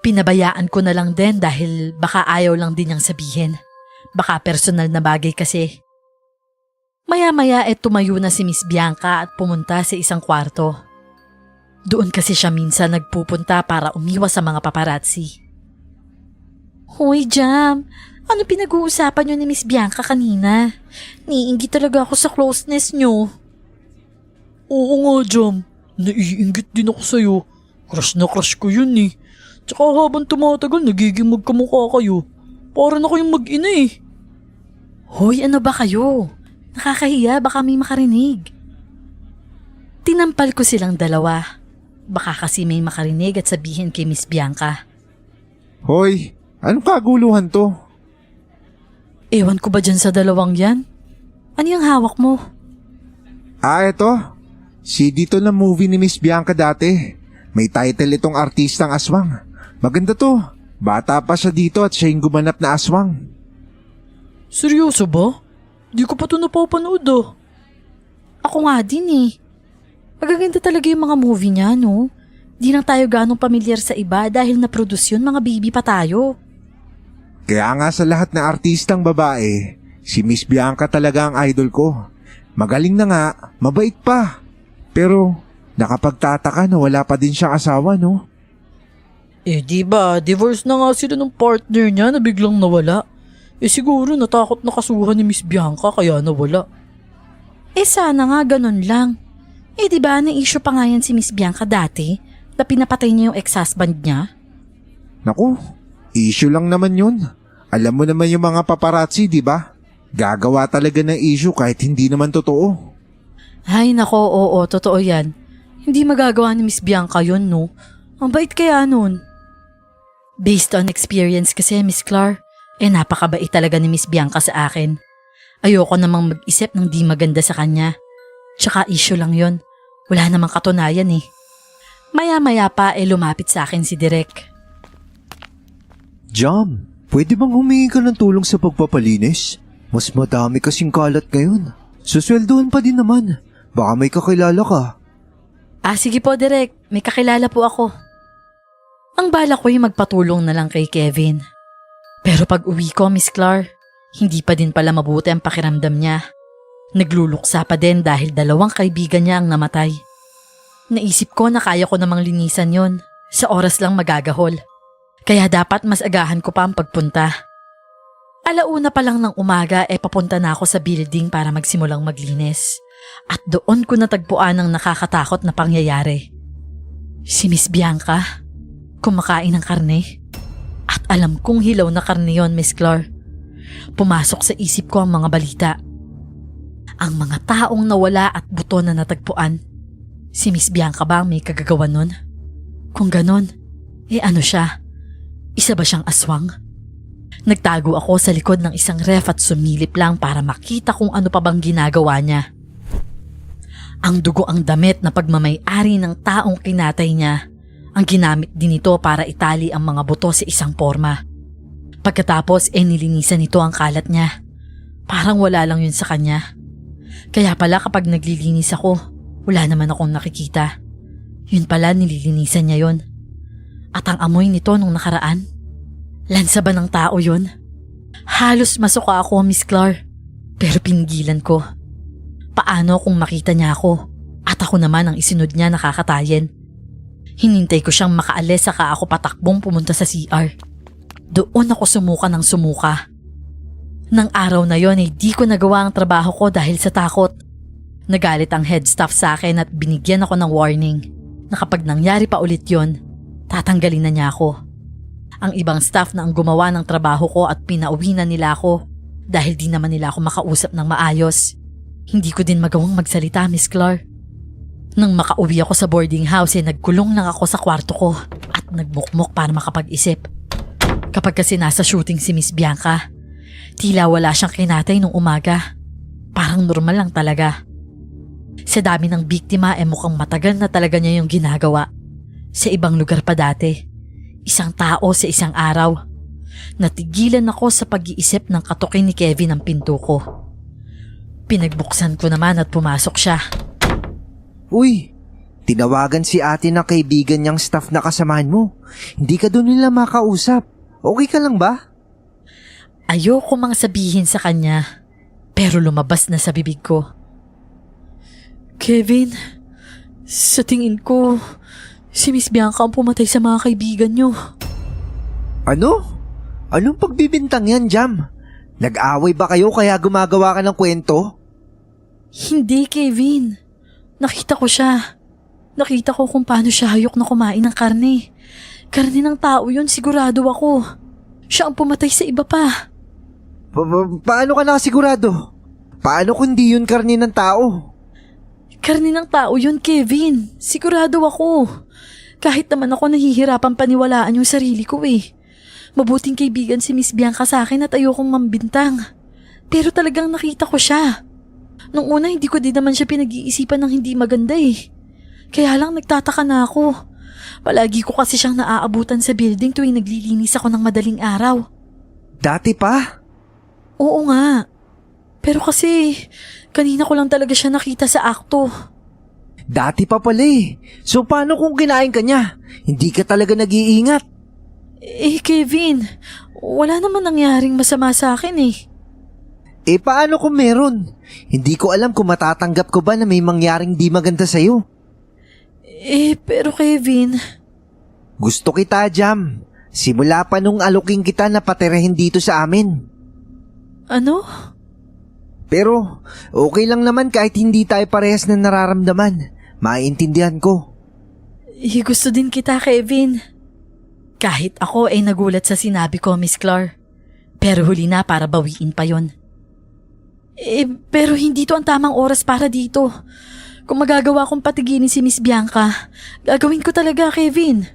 Speaker 1: Pinabayaan ko na lang din dahil baka ayaw lang din niyang sabihin. Baka personal na bagay kasi. Maya-maya tumayo na si Miss Bianca at pumunta sa isang kwarto. Doon kasi siya minsan nagpupunta para umiwas sa mga paparazzi. Hoy, Jam! Ano pinag-uusapan niyo ni Miss Bianca kanina? Niinggit talaga ako sa closeness niyo. Oo nga, Jam. Naiinggit din ako sa'yo. Crush na crush ko yun eh. Tsaka habang tumatagal, nagiging magkamukha kayo. Para na kayong mag-ina eh. Hoy, ano ba kayo? Nakakahiya, baka may makarinig. Tinampal ko silang dalawa. Baka kasi may makarinig at sabihin kay Miss Bianca.
Speaker 4: Hoy, anong kaguluhan to?
Speaker 1: Ewan ko ba dyan sa dalawang yan? Ano yung hawak mo?
Speaker 4: Eto. CD to na movie ni Miss Bianca dati. May title itong artistang aswang. Maganda to. Bata pa siya dito at siya yung gumanap na aswang.
Speaker 1: Seryoso ba? Di ko pa ito napapanood Ako nga din Magaganda talaga yung mga movie niya, no? Di lang tayo ganong pamilyar sa iba dahil na-produce yun, mga baby pa tayo.
Speaker 4: Kaya nga sa lahat na artistang babae, si Miss Bianca talaga ang idol ko. Magaling na nga, mabait pa. Pero nakapagtataka na wala pa din siyang asawa, no?
Speaker 1: Diba, divorce na nga sila ng partner niya na biglang nawala. Siguro natakot na kasuhan ni Miss Bianca kaya nawala. Sana nga ganun lang. Diba na-issue pa nga yan si Miss Bianca dati na pinapatay niya yung ex-husband niya?
Speaker 4: Naku, issue lang naman yun. Alam mo naman yung mga paparazzi, di ba? Gagawa talaga ng issue kahit hindi naman totoo.
Speaker 1: Ay nako, oo, totoo yan. Hindi magagawa ni Miss Bianca yun, no? Ang bait kaya nun. Based on experience kasi, Miss Clar, napakabait talaga ni Miss Bianca sa akin. Ayoko namang mag-isip ng di maganda sa kanya. Tsaka issue lang yon. Wala namang katunayan Maya-maya pa lumapit sa akin si Direk.
Speaker 2: Jam, pwede bang humingi ka ng tulong sa pagpapalinis? Mas madami kasing kalat ngayon. Susweldohan pa din naman. Baka may kakilala ka.
Speaker 1: Sige po, Direk. May kakilala po ako. Ang bala ko yung magpatulong na lang kay Kevin. Pero pag uwi ko, Miss Clar, hindi pa din pala mabuti ang pakiramdam niya. Nagluluksa pa din dahil 2 kaibigan niya ang namatay. Naisip ko na kaya ko namang linisan yon. Sa oras lang magagahol. Kaya dapat mas agahan ko pa ang pagpunta. Alauna pa lang ng umaga papunta na ako sa building para magsimulang maglinis. At doon ko natagpuan ang nakakatakot na pangyayari. Si Miss Bianca, kumakain ng karne. At alam kong hilaw na karne yon, Miss Clar. Pumasok sa isip ko ang mga balita. Ang mga taong nawala at buto na natagpuan. Si Miss Bianca ba ang may kagagawa nun? Kung ganon, ano siya? Isa ba siyang aswang? Nagtago ako sa likod ng isang ref at sumilip lang para makita kung ano pa bang ginagawa niya. Ang dugo ang damit na pagmamay-ari ng taong kinatay niya. Ang ginamit din ito para itali ang mga buto sa isang forma. Pagkatapos nilinisan nito ang kalat niya. Parang wala lang yun sa kanya. Kaya pala kapag naglilinis ako, wala naman akong nakikita. Yun pala nililinisan niya yun. At ang amoy nito nung nakaraan, lansa ba ng tao yun? Halos masuka ako, Miss Clar. Pero pinigilan ko. Paano kung makita niya ako at ako naman ang isinod niya nakakatayin? Hinintay ko siyang makaalis saka ako patakbong pumunta sa CR. Doon ako sumuka ng sumuka. Nang araw na yon di ko nagawa ang trabaho ko dahil sa takot. Nagalit ang head staff sa akin at binigyan ako ng warning na kapag nangyari pa ulit yon, tatanggalin na niya ako. Ang ibang staff na ang gumawa ng trabaho ko at pinauwi na nila ako dahil di naman nila ako makausap ng maayos. Hindi ko din magawang magsalita, Miss Clar. Nang makauwi ako sa boarding house nagkulong lang ako sa kwarto ko at nagmukmok para makapag-isip. Kapag kasi nasa shooting si Miss Bianca, tila wala siyang kinatay nung umaga. Parang normal lang talaga. Sa dami ng biktima mukhang matagal na talaga niya yung ginagawa. Sa ibang lugar pa dati. Isang tao sa isang araw. Natigilan ako sa pag-iisip ng katukin ni Kevin ang pinto ko. Pinagbuksan ko naman at pumasok siya.
Speaker 2: Uy, tinawagan si ate ng kaibigan niyang staff na kasamahan mo. Hindi ka doon nila makausap. Okay ka lang ba?
Speaker 1: Ayoko mang sabihin sa kanya, pero lumabas na sa bibig ko. Kevin, sa tingin ko, si Miss Bianca ang pumatay sa mga kaibigan niyo.
Speaker 2: Ano? Anong pagbibintang yan, Jam? Nag-away ba kayo kaya gumagawa ka ng kwento?
Speaker 1: Hindi, Kevin. Nakita ko siya. Nakita ko kung paano siya hayok na kumain ng karne. Karne ng tao yun, sigurado ako. Siya ang pumatay sa iba pa.
Speaker 2: Paano ka nakasigurado? Paano kung di yun karne ng tao?
Speaker 1: Karne ng tao yun, Kevin. Sigurado ako. Kahit naman ako nahihirapan paniwalaan yung sarili ko Mabuting kaibigan si Miss Bianca sa akin at ayokong mambintang. Pero talagang nakita ko siya. Nung una hindi ko din naman siya pinag-iisipan ng hindi maganda eh. Kaya lang nagtataka na ako. Palagi ko kasi siyang naaabutan sa building tuwing naglilinis ako ng madaling araw.
Speaker 2: Dati pa?
Speaker 1: Oo nga. Pero kasi kanina ko lang talaga siya nakita sa akto.
Speaker 2: Dati pa pala eh. So paano kung kinain ka niya? Hindi ka talaga nag-iingat.
Speaker 1: Kevin, wala naman nangyaring masama sa akin eh.
Speaker 2: Paano kung meron? Hindi ko alam kung matatanggap ko ba na may mangyaring di maganda sa'yo.
Speaker 1: Pero Kevin...
Speaker 2: Gusto kita, Jam. Simula pa nung aluking kita na patirahin dito sa amin.
Speaker 1: Ano?
Speaker 2: Pero okay lang naman kahit hindi tayo parehas na nararamdaman. Maintindihan ko.
Speaker 1: Gusto din kita, Kevin. Kahit ako ay nagulat sa sinabi ko, Miss Clar. Pero huli na para bawiin pa yon. Pero hindi to ang tamang oras para dito. Kung magagawa kong patigilin si Miss Bianca, gagawin ko talaga, Kevin.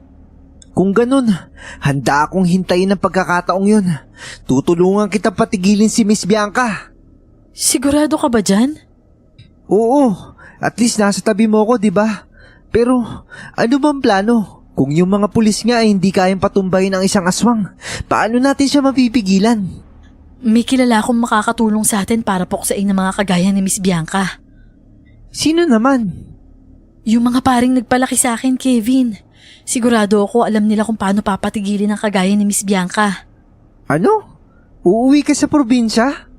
Speaker 2: Kung ganun, handa akong hintayin ang pagkakataong yun. Tutulungan kita patigilin si Miss Bianca.
Speaker 1: Sigurado ka ba dyan?
Speaker 2: Oo, at least nasa tabi mo ko, di ba? Pero ano bang plano? Kung yung mga pulis nga ay hindi kayang patumbahin ang isang aswang, paano natin siya mapipigilan?
Speaker 1: May kilala akong makakatulong sa atin para puksain ng mga kagaya ni Miss Bianca.
Speaker 2: Sino naman?
Speaker 1: Yung mga paring nagpalaki sa akin, Kevin. Sigurado ako alam nila kung paano papatigilin ang kagaya ni Miss Bianca.
Speaker 2: Ano? Uuwi ka sa probinsya?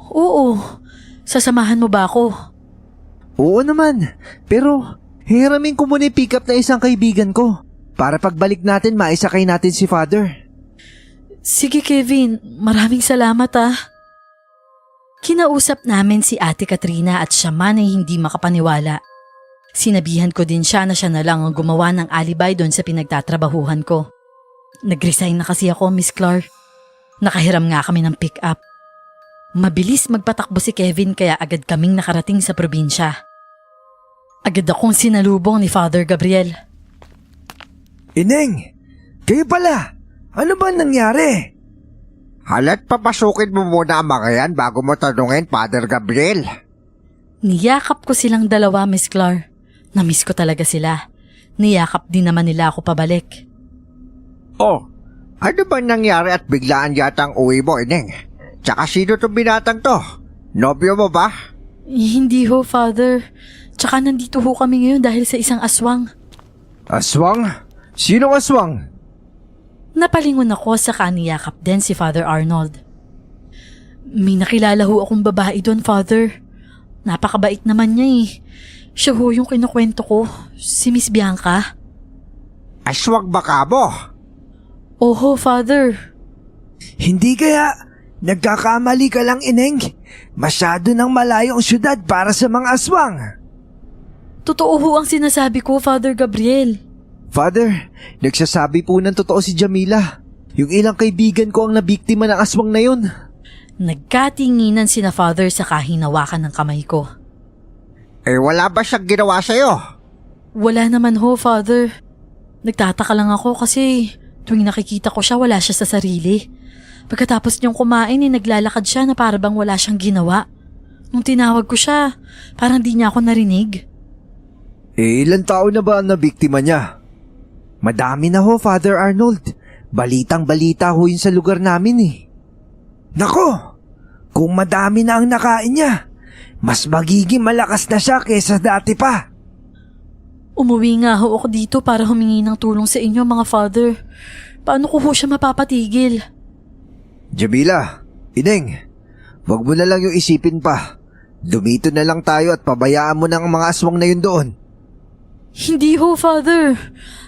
Speaker 1: Oo. Sasamahan mo ba ako?
Speaker 2: Oo naman. Pero hiramin ko muna i-pick up na isang kaibigan ko para pagbalik natin maisakay natin si Father.
Speaker 1: Sige, Kevin. Maraming salamat ah. Kinausap namin si Ate Katrina at siya man ay hindi makapaniwala. Sinabihan ko din siya na siya na lang ang gumawa ng alibay doon sa pinagtatrabahuhan ko. Nag-resign na kasi ako, Miss Clar. Nakahiram nga kami ng pick-up. Mabilis magpatakbo si Kevin kaya agad kaming nakarating sa probinsya. Agad akong sinalubong ni Father Gabriel.
Speaker 2: Ineng, kayo pala. Ano ba nangyari?
Speaker 3: Halat papasukin mo muna ang mga yan bago mo tanungin, Father Gabriel.
Speaker 1: Niyakap ko silang dalawa, Miss Clar. Namiss ko talaga sila. Niyakap din naman nila ako pabalik.
Speaker 3: Oh, ano ba nangyari at biglaan yata ang uwi mo, Ineng? Tsaka sino itong binatang to? Nobyo mo ba?
Speaker 1: Hindi ho, Father. Tsaka nandito ho kami ngayon dahil sa isang aswang.
Speaker 2: Aswang? Sinong aswang?
Speaker 1: Napalingon ako sa kaniyakap din si Father Arnold. May nakilala ho akong babae doon, Father. Napakabait naman niya eh. Siya ho yung kinukwento ko, si Miss Bianca.
Speaker 3: Aswang ba ka mo?
Speaker 1: Oho, Father.
Speaker 2: Hindi kaya nagkakamali ka lang, Ineng. Masyado nang malayo ang syudad para sa mga aswang.
Speaker 1: Totoo ho ang sinasabi ko, Father Gabriel.
Speaker 2: Father, nagsasabi po ng totoo si Jamila. Yung ilang kaibigan ko ang nabiktima ng aswang na yun.
Speaker 1: Nagkatinginan sina Father sa kahinawakan ng kamay ko.
Speaker 3: Wala ba siyang ginawa sa'yo?
Speaker 1: Wala naman ho, Father. Nagtataka lang ako kasi tuwing nakikita ko siya, wala siya sa sarili. Pagkatapos niyang kumain, naglalakad siya na parang wala siyang ginawa. Nung tinawag ko siya, parang di niya ako narinig.
Speaker 2: Ilan tao na ba ang nabiktima niya? Madami na ho, Father Arnold. Balitang-balita ho yun sa lugar namin eh. Nako! Kung madami na ang nakain niya, mas magiging malakas na siya kaysa dati pa.
Speaker 1: Umuwi nga ho ako dito para humingi ng tulong sa inyo, mga Father. Paano ko ho siya mapapatigil?
Speaker 2: Jamila, Ineng, wag mo na lang yung isipin pa. Dumito na lang tayo at pabayaan mo na ang mga aswang na yun doon.
Speaker 1: Hindi ho, Father.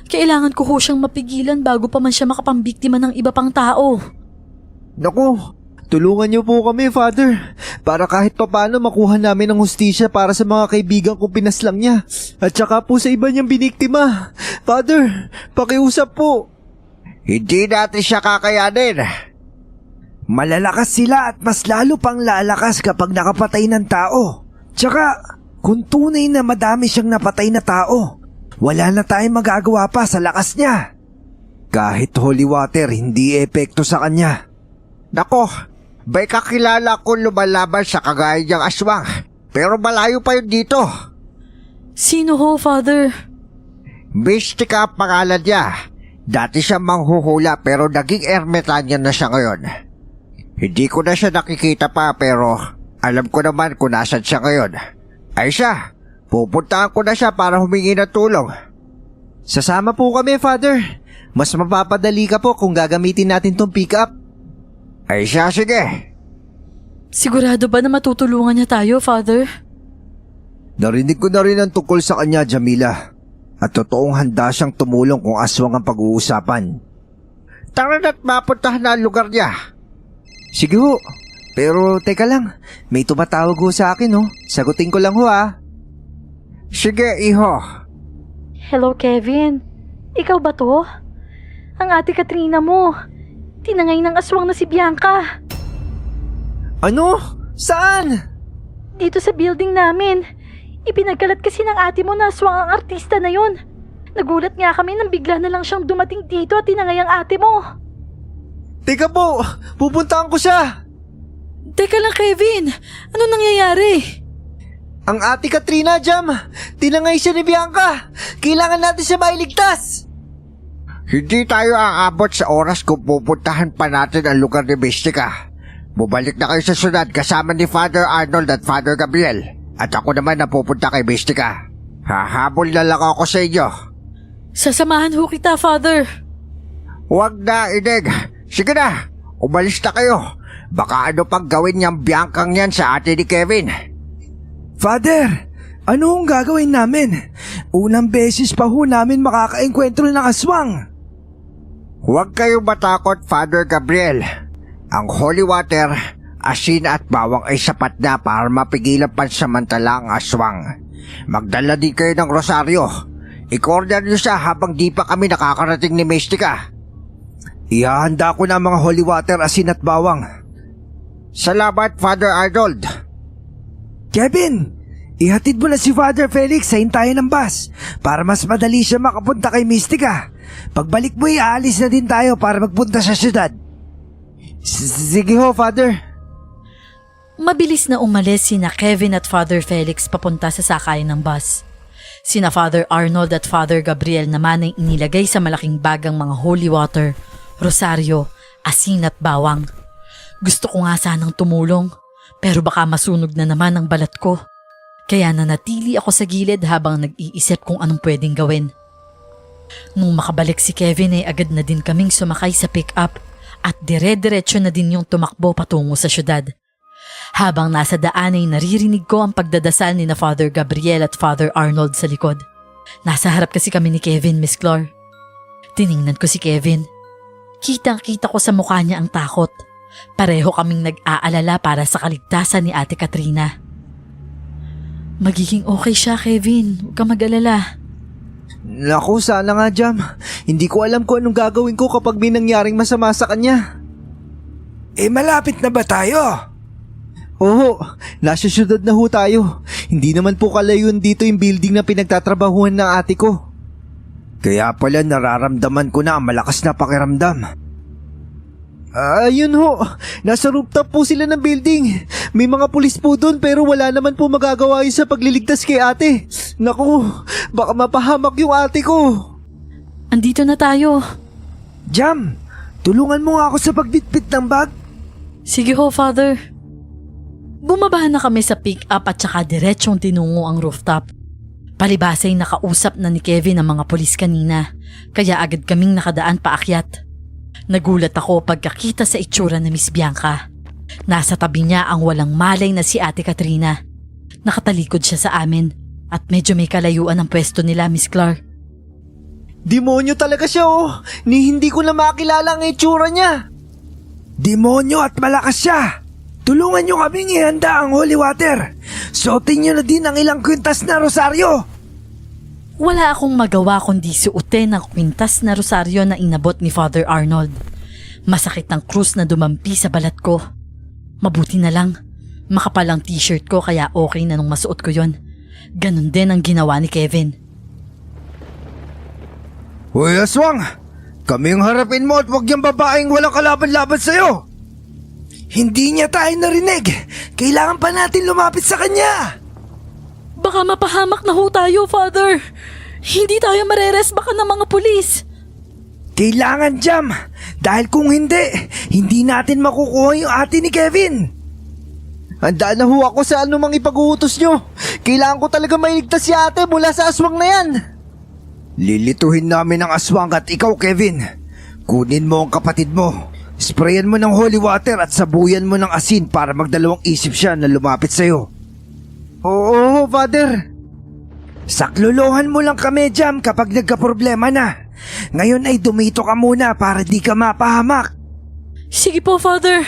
Speaker 1: Kailangan ko ho siyang mapigilan bago pa man siya makapambiktima ng iba pang tao.
Speaker 2: Naku, tulungan niyo po kami, Father, para kahit papano makuha namin ang hustisya para sa mga kaibigan kong pinaslang niya at saka po sa iba niyang biniktima. Father, pakiusap po.
Speaker 3: Hindi natin siya kakayanin.
Speaker 2: Malalakas sila at mas lalo pang lalakas kapag nakapatay ng tao. Tsaka, kung tunay na madami siyang napatay na tao, wala na tayong magagawa pa sa lakas niya. Kahit holy water, hindi epekto sa kanya.
Speaker 3: Nako, may kakilala ko lumalaban sa kagaya niyang aswang. Pero malayo pa yun dito.
Speaker 1: Sino ho, Father?
Speaker 3: Mystica ang pangalan niya. Dati siya manghuhula pero naging ermitanyan na siya ngayon. Hindi ko na siya nakikita pa pero alam ko naman kung nasan siya ngayon. Ay siya, pupuntahan ko na siya para humingi ng tulong.
Speaker 2: Sasama po kami, Father. Mas mapapadali ka po kung gagamitin natin tong pick-up.
Speaker 3: Ay siya, sige.
Speaker 1: Sigurado ba na matutulungan niya tayo, Father?
Speaker 2: Narinig ko na rin ang tungkol sa kanya, Jamila. At totoong handa siyang tumulong kung aswang ang pag-uusapan.
Speaker 3: Tara na't mapuntahan na ang lugar niya.
Speaker 2: Sige ho. Pero teka lang, may tumatawag ho sa akin ho. Sagutin ko lang ho ah.
Speaker 3: Sige, iho.
Speaker 5: Hello, Kevin. Ikaw ba to? Ang ate Katrina mo. Tinangay ng aswang na si Bianca.
Speaker 2: Ano? Saan?
Speaker 5: Dito sa building namin. Ipinagkalat kasi ng ate mo na aswang ang artista na yun. Nagulat nga kami nang bigla na lang siyang dumating dito at tinangay ang ate mo.
Speaker 2: Teka po, pupuntahan ko siya.
Speaker 1: Teka lang, Kevin. Ano nangyayari?
Speaker 2: Ang ate Katrina, Jam. Tinangay siya ni Bianca. Kailangan natin siya mailigtas.
Speaker 3: Hindi tayo aabot sa oras kung pupuntahan pa natin ang lugar ni Mystica. Bumalik na kayo sa syudad kasama ni Father Arnold at Father Gabriel. At ako naman na pupunta kay Mystica. Hahabol na lang ako sa inyo.
Speaker 1: Sasamahan ho kita, Father.
Speaker 3: Huwag na, Ineng. Sige na, umalis na kayo. Baka ano pang gawin niyang Biancang yan sa ate ni Kevin.
Speaker 2: Father, ano ang gagawin namin? Unang beses pa ho namin makakaengkwentro ng aswang.
Speaker 3: Huwag kayong matakot, Father Gabriel. Ang holy water, asin at bawang ay sapat na para mapigilan pansamantala ang aswang. Magdala din kayo ng rosaryo. I-corner niyo siya habang di pa kami nakakarating ni Mystica.
Speaker 2: Ihahanda ko na ang mga holy water, asin at bawang.
Speaker 3: Salamat, Father Arnold.
Speaker 2: Kevin, ihatid mo na si Father Felix sa hintayan ng bus para mas madali siya makapunta kay Mystica. Pagbalik mo, aalis na din tayo para magpunta sa syudad. Sige ho, Father.
Speaker 1: Mabilis na umalis sina Kevin at Father Felix papunta sa sakayan ng bus. Sina Father Arnold at Father Gabriel naman ay inilagay sa malaking bagang mga holy water, rosaryo, asin at bawang. Gusto ko nga sanang tumulong, pero baka masunog na naman ang balat ko. Kaya nanatili ako sa gilid habang nag-iisip kung anong pwedeng gawin. Nung makabalik si Kevin ay agad na din kaming sumakay sa pick-up at dire-diretso na din yung tumakbo patungo sa syudad. Habang nasa daan ay naririnig ko ang pagdadasal ni na Father Gabriel at Father Arnold sa likod. Nasa harap kasi kami ni Kevin, Miss Clore. Tiningnan ko si Kevin. Kitang-kita ko sa mukha niya ang takot. Pareho kaming nag-aalala para sa kaligtasan ni Ate Katrina. Magiging okay siya, Kevin. Huwag kang mag-alala.
Speaker 2: Naku, sana nga, Jam. Hindi ko alam kung anong gagawin ko kapag may nangyaring masama sa kanya. Malapit na ba tayo? Oo, nasa syudad na ho tayo. Hindi naman po kalayuan dito yung building na pinagtatrabahuhan ng ate ko. Kaya pala nararamdaman ko na ang malakas na pakiramdam. Ayun ho, nasa rooftop po sila ng building. May mga pulis po doon pero wala naman po magagawa yun sa pagliligtas kay ate. Naku, baka mapahamak yung ate ko.
Speaker 1: Andito na tayo.
Speaker 2: Jam, tulungan mo nga ako sa pagbitbit ng bag.
Speaker 1: Sige ho, Father. Bumaba na kami sa pick-up at saka diretsyong tinungo ang rooftop. Palibasay nakausap na ni Kevin ang mga pulis kanina, kaya agad kaming nakadaan paakyat. Nagulat ako pagkakita sa itsura ni Miss Bianca. Nasa tabi niya ang walang malay na si Ate Katrina. Nakatalikod siya sa amin at medyo may kalayuan ang pwesto nila, Miss Clark.
Speaker 2: Demonyo talaga siya oh, ni hindi ko na makilala ang itsura niya. Demonyo at malakas siya. Tulungan niyo kaming ihanda ang holy water. Suotin niyo na din ang ilang kwintas na rosaryo.
Speaker 1: Wala akong magawa kundi suotin ang kwintas na rosaryo na inabot ni Father Arnold. Masakit ang krus na dumampi sa balat ko. Mabuti na lang, makapal ang t-shirt ko kaya okay na nung masuot ko yon. Ganon din ang ginawa ni Kevin.
Speaker 2: Hoy aswang, kami ang harapin mo at huwag yung babaeng walang kalaban-laban sa'yo. Hindi niya tayo narinig. Kailangan pa natin lumapit sa kanya.
Speaker 1: Baka mapahamak na ho tayo, Father. Hindi tayo mareres baka ng mga pulis.
Speaker 2: Kailangan, Jam. Dahil kung hindi natin makukuha yung ate ni Kevin. Handa na ho ako sa anumang ipag-uutos nyo. Kailangan ko talaga mailigtas si ate mula sa aswang na yan. Lilituhin namin ang aswang at ikaw, Kevin. Kunin mo ang kapatid mo. Sprayan mo ng holy water at sabuyan mo ng asin para magdalawang isip siya na lumapit sa'yo. Oo, Father. Saklolohan mo lang kami, Jam, kapag nagka-problema na. Ngayon ay dumito ka muna para di ka mapahamak.
Speaker 1: Sige po, Father.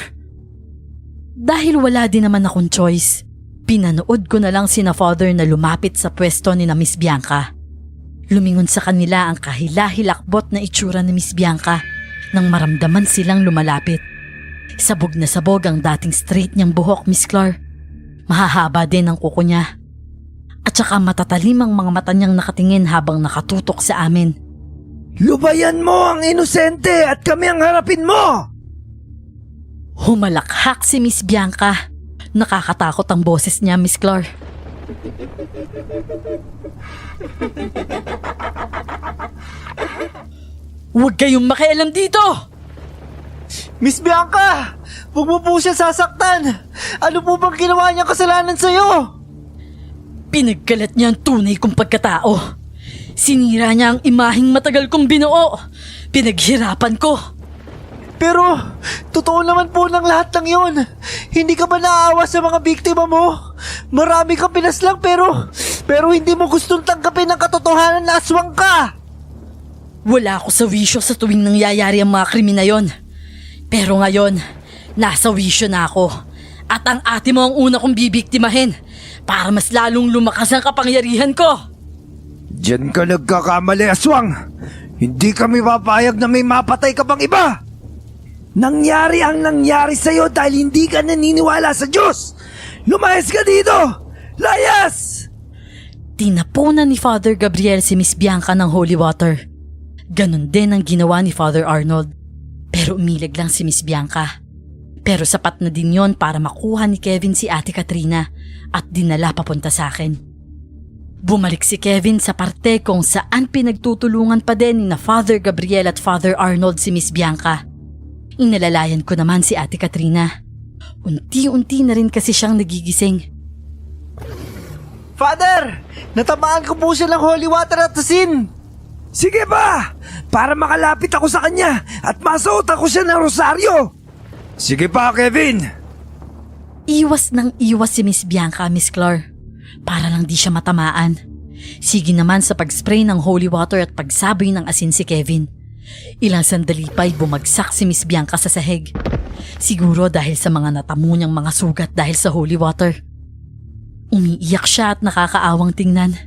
Speaker 1: Dahil wala din naman akong choice, pinanood ko na lang sina Father na lumapit sa pwesto ni na Miss Bianca. Lumingon sa kanila ang kahila-hilakbot na itsura ni Miss Bianca nang maramdaman silang lumalapit. Sabog na sabog ang dating straight niyang buhok, Miss Clar. Mahahaba din ang kuko niya. At saka matatalim ang mga mata niyang nakatingin habang nakatutok sa amin.
Speaker 2: Lubayan mo ang inosente at kami ang harapin mo!
Speaker 1: Humalakhak si Miss Bianca. Nakakatakot ang boses niya, Miss Clar. Huwag kayong makialam dito!
Speaker 2: Miss Bianca! Huwag mo po siya sasaktan! Ano po bang ginawa niyang kasalanan sa'yo?
Speaker 1: Pinagkalat niya ang tunay kong pagkatao. Sinira niya ang imaheng matagal kong binuo. Pinaghirapan ko.
Speaker 2: Pero, totoo naman po ng lahat ng yun. Hindi ka ba naaawa sa mga biktima mo? Marami kang pinaslang pero hindi mo gustong tanggapin ang katotohanan na aswang ka.
Speaker 1: Wala ako sa wisyo sa tuwing nangyayari ang mga krimen na yon. Pero ngayon, nasa wisyo na ako. At ang ate mo ang una kong bibiktimahin para mas lalong lumakas ang kapangyarihan ko.
Speaker 2: Diyan ka nagkakamali, aswang. Hindi kami papayag na may mapatay ka pang iba. Nangyari ang nangyari sa'yo dahil hindi ka naniniwala sa Diyos. Lumayas ka dito! Layas!
Speaker 1: Tinapunan ni Father Gabriel si Miss Bianca ng holy water. Ganon din ang ginawa ni Father Arnold. Pero umilag lang si Miss Bianca. Pero sapat na din yon para makuha ni Kevin si Ate Katrina at dinala papunta sa akin. Bumalik si Kevin sa parte kung saan pinagtutulungan pa din ni na Father Gabriel at Father Arnold si Miss Bianca. Inalalayan ko naman si Ate Katrina. Unti-unti na rin kasi siyang nagigising.
Speaker 2: Father! Natamaan ko po siya ng holy water at asin! Sige ba? Para makalapit ako sa kanya at masuot ako siya ng rosaryo! Sige pa, Kevin!
Speaker 1: Iwas ng iwas si Miss Bianca, Miss Clar. Para lang di siya matamaan. Sige naman sa pag-spray ng holy water at pagsaboy ng asin si Kevin. Ilang sandali pa'y bumagsak si Miss Bianca sa sahig. Siguro dahil sa mga natamo niyang mga sugat dahil sa holy water. Umiiyak siya at nakakaawang tingnan.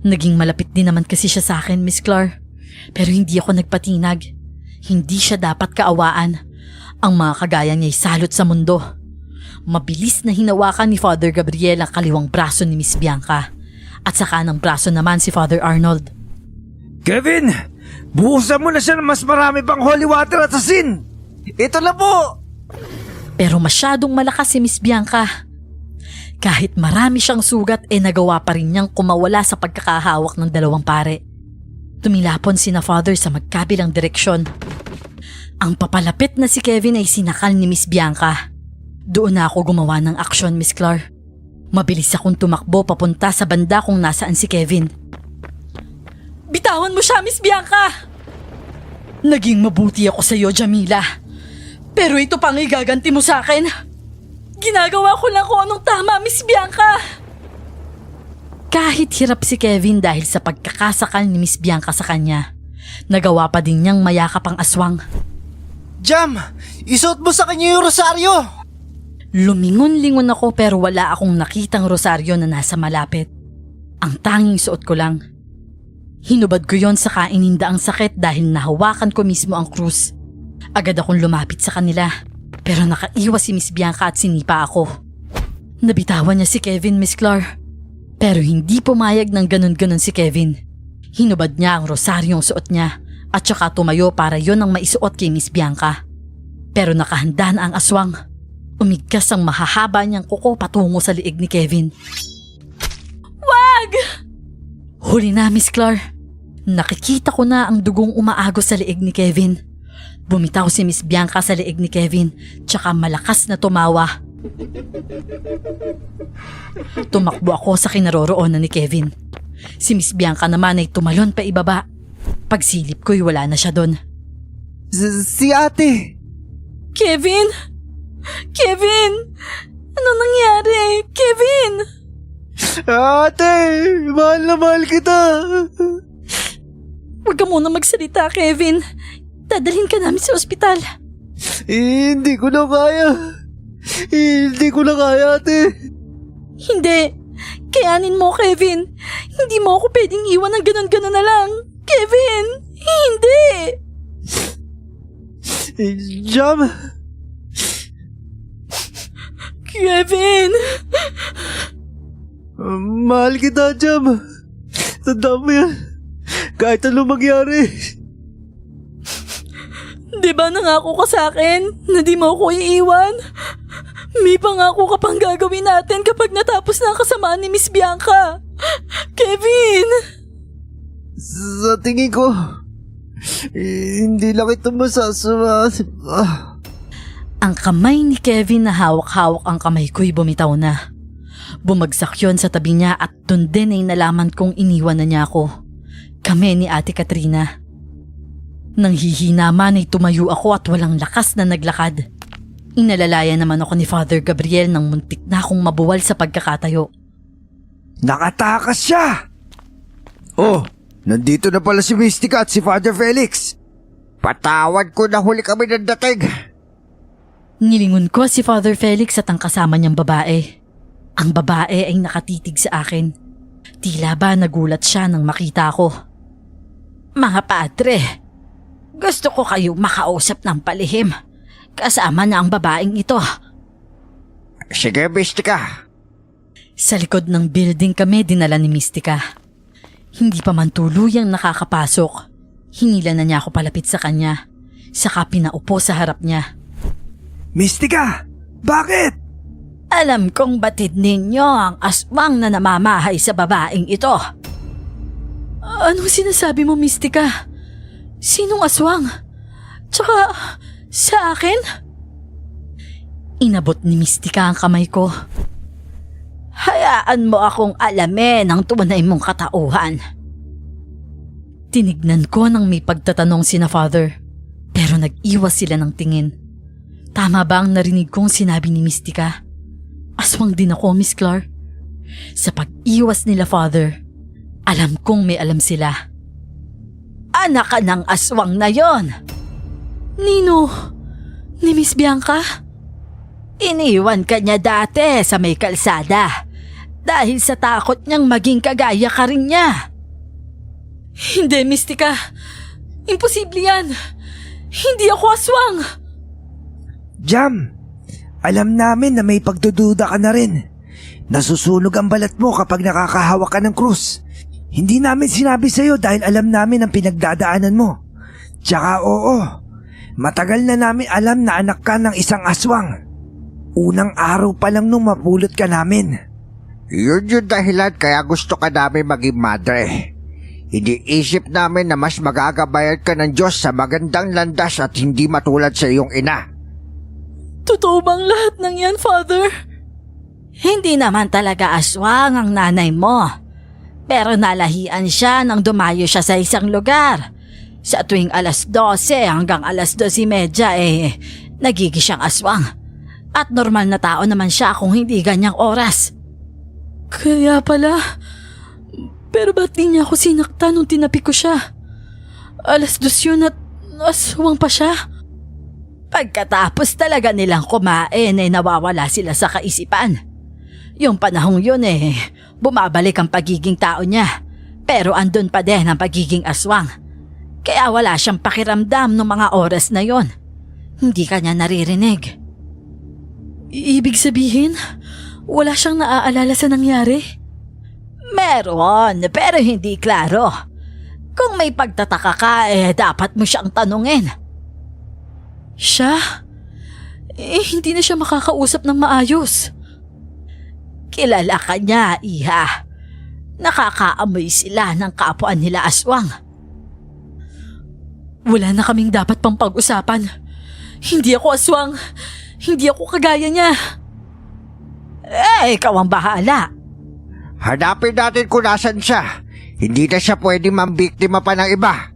Speaker 1: Naging malapit din naman kasi siya sa akin, Miss Clar. Pero hindi ako nagpatinag. Hindi siya dapat kaawaan. Ang mga kagaya niya'y salot sa mundo. Mabilis na hinawakan ni Father Gabriel ang kaliwang braso ni Miss Bianca. At sa kanang braso naman si Father Arnold.
Speaker 2: Kevin! Buhusan mo na siya ng mas marami pang holy water at asin! Ito na po!
Speaker 1: Pero masyadong malakas si Miss Bianca. Kahit marami siyang sugat nagawa pa rin niyang kumawala sa pagkakahawak ng dalawang pare. Tumilapon sina Father sa magkabilang direksyon. Ang papalapit na si Kevin ay sinakal ni Miss Bianca. Doon na ako gumawa ng aksyon, Miss Clar. Mabilis akong tumakbo papunta sa banda kung nasaan si Kevin. Bitawan mo siya, Miss Bianca! Naging mabuti ako sa iyo, Jamila. Pero ito pang igaganti mo sa akin. Ginagawa ko lang kung anong tama, Miss Bianca. Kahit hirap si Kevin dahil sa pagkakasakal ni Miss Bianca sa kanya, nagawa pa din niyang mayakap ang aswang.
Speaker 2: Jam! Isuot mo sa kanya yung rosaryo!
Speaker 1: Lumingon-lingon ako pero wala akong nakitang rosaryo na nasa malapit. Ang tanging suot ko lang. Hinubad ko yon sa kaininda ang sakit dahil nahawakan ko mismo ang krus. Agad akong lumapit sa kanila pero nakaiwas si Miss Bianca at sinipa ako. Nabitawan niya si Kevin, Miss Clar. Pero hindi pumayag ng ganun-ganun si Kevin. Hinubad niya ang rosaryong suot niya at saka tumayo para yon ang maisuot kay Miss Bianca. Pero nakahanda na ang aswang. Umigkas ang mahahaba niyang kuko patungo sa liig ni Kevin. Wag!
Speaker 5: Wag!
Speaker 1: Huli na, Miss Clar. Nakikita ko na ang dugong umaagos sa leeg ni Kevin. Bumitaw si Miss Bianca sa leeg ni Kevin, tsaka malakas na tumawa. Tumakbo ako sa kinaroroonan ni Kevin. Si Miss Bianca naman ay tumalon pa ibaba. Pagsilip ko'y wala na siya doon.
Speaker 2: Si ate!
Speaker 5: Kevin! Kevin! Ano nangyari? Kevin!
Speaker 2: Ate! Mahal na mahal kita!
Speaker 5: Huwag ka muna magsalita, Kevin. Dadalhin ka namin sa ospital.
Speaker 2: Hindi ko na kaya. Hindi ko na kaya, ate.
Speaker 5: Hindi. Kayanin mo, Kevin. Hindi mo ako pwedeng iwan ng ganun-ganun na lang. Kevin! Hindi!
Speaker 2: Jam!
Speaker 5: Kevin!
Speaker 2: Mahal kita, Jam. Tandaan mo yan. Kahit ano mangyari.
Speaker 5: Di ba nangako ka sa akin na di mo ako iiwan? May pangako ka pang gagawin natin kapag natapos na ang kasamaan ni Miss Bianca. Kevin!
Speaker 2: Sa tingin ko, hindi lang ito masasama.
Speaker 1: Ang kamay ni Kevin na hawak-hawak ang kamay ko'y bumitaw na. Bumagsak yon sa tabi niya at dun din ay nalaman kong iniwan na niya ako. Kami ni Ate Katrina. Nang hihina man ay tumayo ako at walang lakas na naglakad. Inalalaya naman ako ni Father Gabriel nang muntik na akong mabuwal sa pagkakatayo.
Speaker 2: Nakatakas siya! Oh, nandito na pala si Mystica at si Father Felix.
Speaker 3: Patawad ko na huli kami ng dating.
Speaker 1: Nilingon ko si Father Felix at ang kasama niyang babae. Ang babae ay nakatitig sa akin. Tila ba nagulat siya nang makita ko. Mga padre, gusto ko kayo makausap ng palihim. Kasama na ang babaeng ito.
Speaker 3: Sige, Mystica.
Speaker 1: Sa likod ng building kami dinala ni Mystica. Hindi pa man tuluyang nakakapasok. Hinila na niya ako palapit sa kanya. Saka pinaupo sa harap niya.
Speaker 2: Mystica! Bakit?
Speaker 1: Alam kong batid ninyo ang aswang na namamahay sa babaeng ito.
Speaker 5: Anong sinasabi mo, Mystica? Sinong aswang? Tsaka, sa akin?
Speaker 1: Inabot ni Mystica ang kamay ko. Hayaan mo akong alamin ang tunay mong katauhan. Tinignan ko nang may pagtatanong sina Father, pero nag-iwas sila ng tingin. Tama ba ang narinig kong sinabi ni Mystica? Aswang din ako, Miss Clar. Sa pag-iwas nila Father, alam kong may alam sila. Anak ka ng aswang na yon.
Speaker 5: Nino, ni Miss Bianca?
Speaker 1: Iniwan ka niya dati sa may kalsada dahil sa takot niyang maging kagaya ka rin niya.
Speaker 5: Hindi, Mystica. Imposible yan. Hindi ako aswang.
Speaker 2: Jam, alam namin na may pagdududa ka na rin. Nasusunog ang balat mo kapag nakakahawak ka ng krus. Hindi namin sinabi sa'yo dahil alam namin ang pinagdadaanan mo. Tsaka oo, matagal na namin alam na anak ka ng isang aswang. Unang araw pa lang nung mapulot ka namin.
Speaker 3: Yun yung dahilan kaya gusto ka namin maging madre. Iniisip namin na mas magagabayan ka ng Diyos sa magandang landas at hindi matulad sa iyong ina.
Speaker 5: Totoo bang lahat ng yan, Father?
Speaker 1: Hindi naman talaga aswang ang nanay mo. Pero nalahian siya nang dumayo siya sa isang lugar. Sa tuwing alas 12 hanggang alas 12:30 nagiging siyang aswang. At normal na tao naman siya kung hindi ganyang oras.
Speaker 5: Kaya pala. Pero ba't di niya ako sinakta nung tinapi ko siya? Alas 2 yun at aswang pa siya.
Speaker 1: Pagkatapos talaga nilang kumain nawawala sila sa kaisipan. Yung panahong yun bumabalik ang pagiging tao niya. Pero andun pa din ang pagiging aswang. Kaya wala siyang pakiramdam ng mga oras na yon. Hindi ka niya naririnig.
Speaker 5: Ibig sabihin, wala siyang naaalala sa nangyari?
Speaker 1: Meron, pero hindi klaro. Kung may pagtataka ka, dapat mo siyang tanungin.
Speaker 5: Siya? Hindi na siya makakausap ng maayos.
Speaker 1: Kilala ka niya, iha. Nakakaamoy sila ng kapuan nila aswang. Wala na kaming dapat pang pag-usapan. Hindi ako aswang. Hindi ako kagaya niya. Ikaw ang bahala.
Speaker 3: Hanapin natin kung nasan siya. Hindi na siya pwede mambiktima pa ng iba.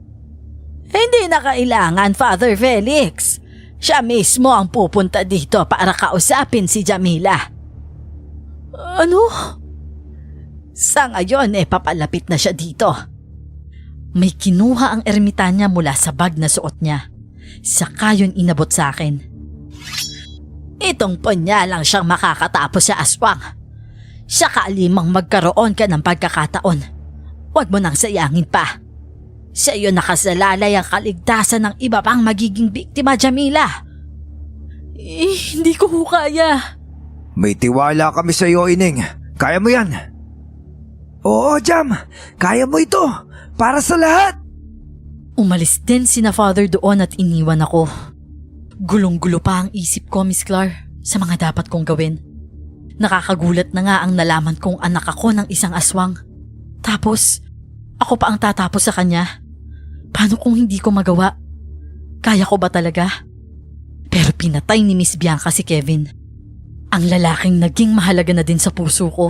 Speaker 1: Hindi na kailangan, Father Felix. Siya mismo ang pupunta dito para kausapin si Jamila. Ano? Sa ngayon papalapit na siya dito. May kinuha ang ermitanya mula sa bag na suot niya. Saka yun inabot sa akin. Itong punya lang siyang makakatapos sa aswang. Sakalimang magkaroon ka ng pagkakataon, huwag mo nang sayangin pa. Sa iyo nakasalalay ang kaligtasan ng iba pang magiging biktima, Jamila. Hindi ko kaya.
Speaker 2: May tiwala kami sa iyo, Ineng. Kaya mo yan. Oo, Jam. Kaya mo ito. Para sa lahat.
Speaker 1: Umalis din sina Father doon at iniwan ako. Gulong-gulo pa ang isip ko, Miss Clar, sa mga dapat kong gawin. Nakakagulat na nga ang nalaman kong anak ako ng isang aswang. Tapos, ako pa ang tatapos sa kanya. Paano kung hindi ko magawa? Kaya ko ba talaga? Pero pinatay ni Miss Bianca si Kevin. Ang lalaking naging mahalaga na din sa puso ko.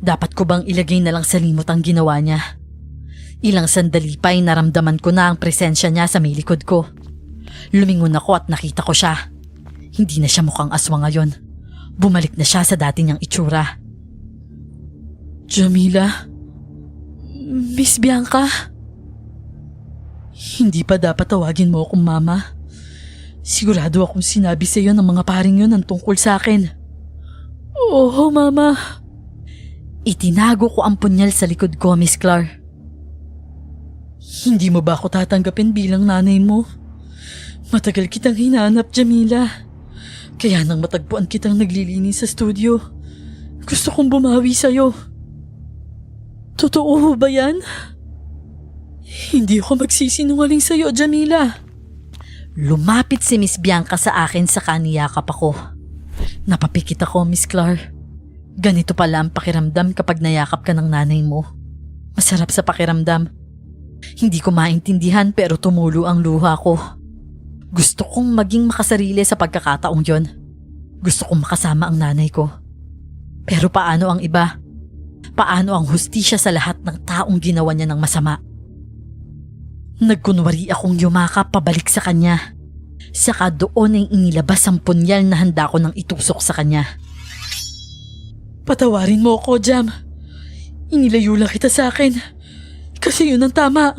Speaker 1: Dapat ko bang ilagay na lang sa limot ang ginawa niya? Ilang sandali pa ay naramdaman ko na ang presensya niya sa may likod ko. Lumingon ako at nakita ko siya. Hindi na siya mukhang aswang ngayon. Bumalik na siya sa dati niyang itsura. Jamila? Miss Bianca? Hindi pa dapat tawagin mo akong mama. Sigurado akong sinabi sa iyo ng mga paring yun ang tungkol sa akin. Oo, mama. Itinago ko ang punyal sa likod ko, Miss Clar. Hindi mo ba ako tatanggapin bilang nanay mo? Matagal kitang hinahanap, Jamila. Kaya nang matagpuan kitang naglilinis sa studio, gusto kong bumawi sa'yo. Totoo ba yan? Hindi ako magsisinungaling sa'yo, Jamila. Lumapit si Miss Bianca sa akin sa kaniyakap ako. Napapikit ako, Miss Clar. Ganito pala ang pakiramdam kapag nayakap ka ng nanay mo. Masarap sa pakiramdam. Hindi ko maintindihan pero tumulo ang luha ko. Gusto kong maging makasarili sa pagkakataong yon. Gusto kong makasama ang nanay ko. Pero paano ang iba? Paano ang hustisya sa lahat ng taong ginawa niya ng masama? Nagkunwari akong yumakap pabalik sa kanya. Saka doon ay inilabas ang punyal na handa ko nang itusok sa kanya. Patawarin mo ako, Jam. Inilayo lang kita sa akin. Kasi yun ang tama.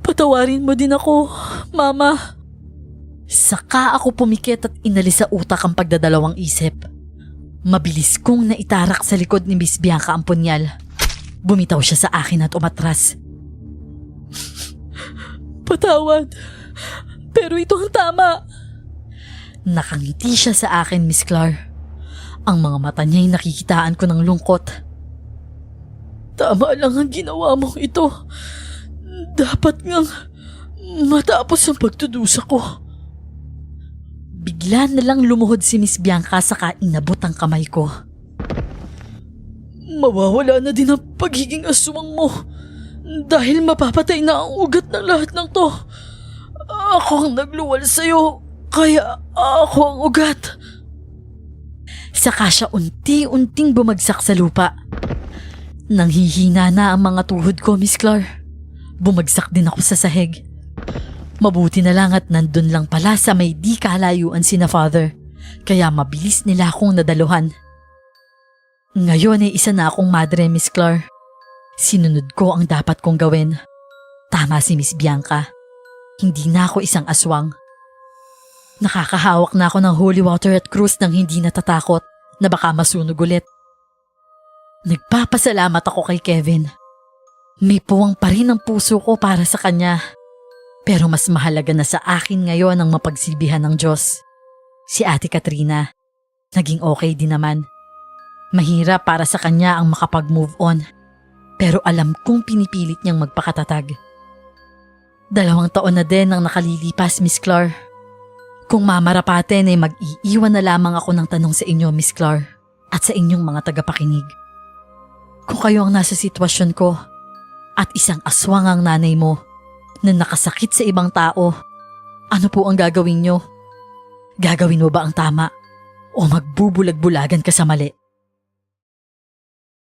Speaker 1: Patawarin mo din ako, Mama. Saka ako pumikit at inalis sa utak ang pagdadalawang isip. Mabilis kong naitarak sa likod ni Miss Bianca ang punyal. Bumitaw siya sa akin at umatras. Patawad. Pero ito ang tama. Nakangiti siya sa akin, Miss Clar. Ang mga mata niya'y nakikitaan ko ng lungkot. Tama lang ang ginawa mong ito. Dapat ngang matapos ang pagtudusa ko. Bigla na lang lumuhod si Miss Bianca saka inabot ang kamay ko. Mawawala na din ang pagiging aswang mo dahil mapapatay na ang ugat ng lahat ng to. Ako ang nagluwal sa'yo, kaya ako ang ugat. Saka siya unti-unting bumagsak sa lupa. Nanghihina na ang mga tuhod ko, Miss Clar. Bumagsak din ako sa sahig. Mabuti na lang at nandun lang pala sa may di kalayuan sina Father, kaya mabilis nila akong nadaluhan. Ngayon ay isa na akong madre, Miss Clar. Sinunod ko ang dapat kong gawin. Tama si Miss Bianca. Hindi na ako isang aswang. Nakakahawak na ako ng holy water at krus nang hindi natatakot na baka masunog ulit. Nagpapasalamat ako kay Kevin. May puwang pa rin ang puso ko para sa kanya. Pero mas mahalaga na sa akin ngayon ang mapagsilbihan ng Diyos. Si Ate Katrina, naging okay din naman. Mahirap para sa kanya ang makapag-move on. Pero alam kong pinipilit niyang magpakatatag. 2 taon na din ang nakalilipas, Miss Clar. Kung mamarapatin ay mag-iiwan na lamang ako ng tanong sa inyo, Miss Clar, at sa inyong mga tagapakinig. Kung kayo ang nasa sitwasyon ko at isang aswang ang nanay mo na nakasakit sa ibang tao, ano po ang gagawin nyo? Gagawin mo ba ang tama o magbubulag-bulagan ka sa mali?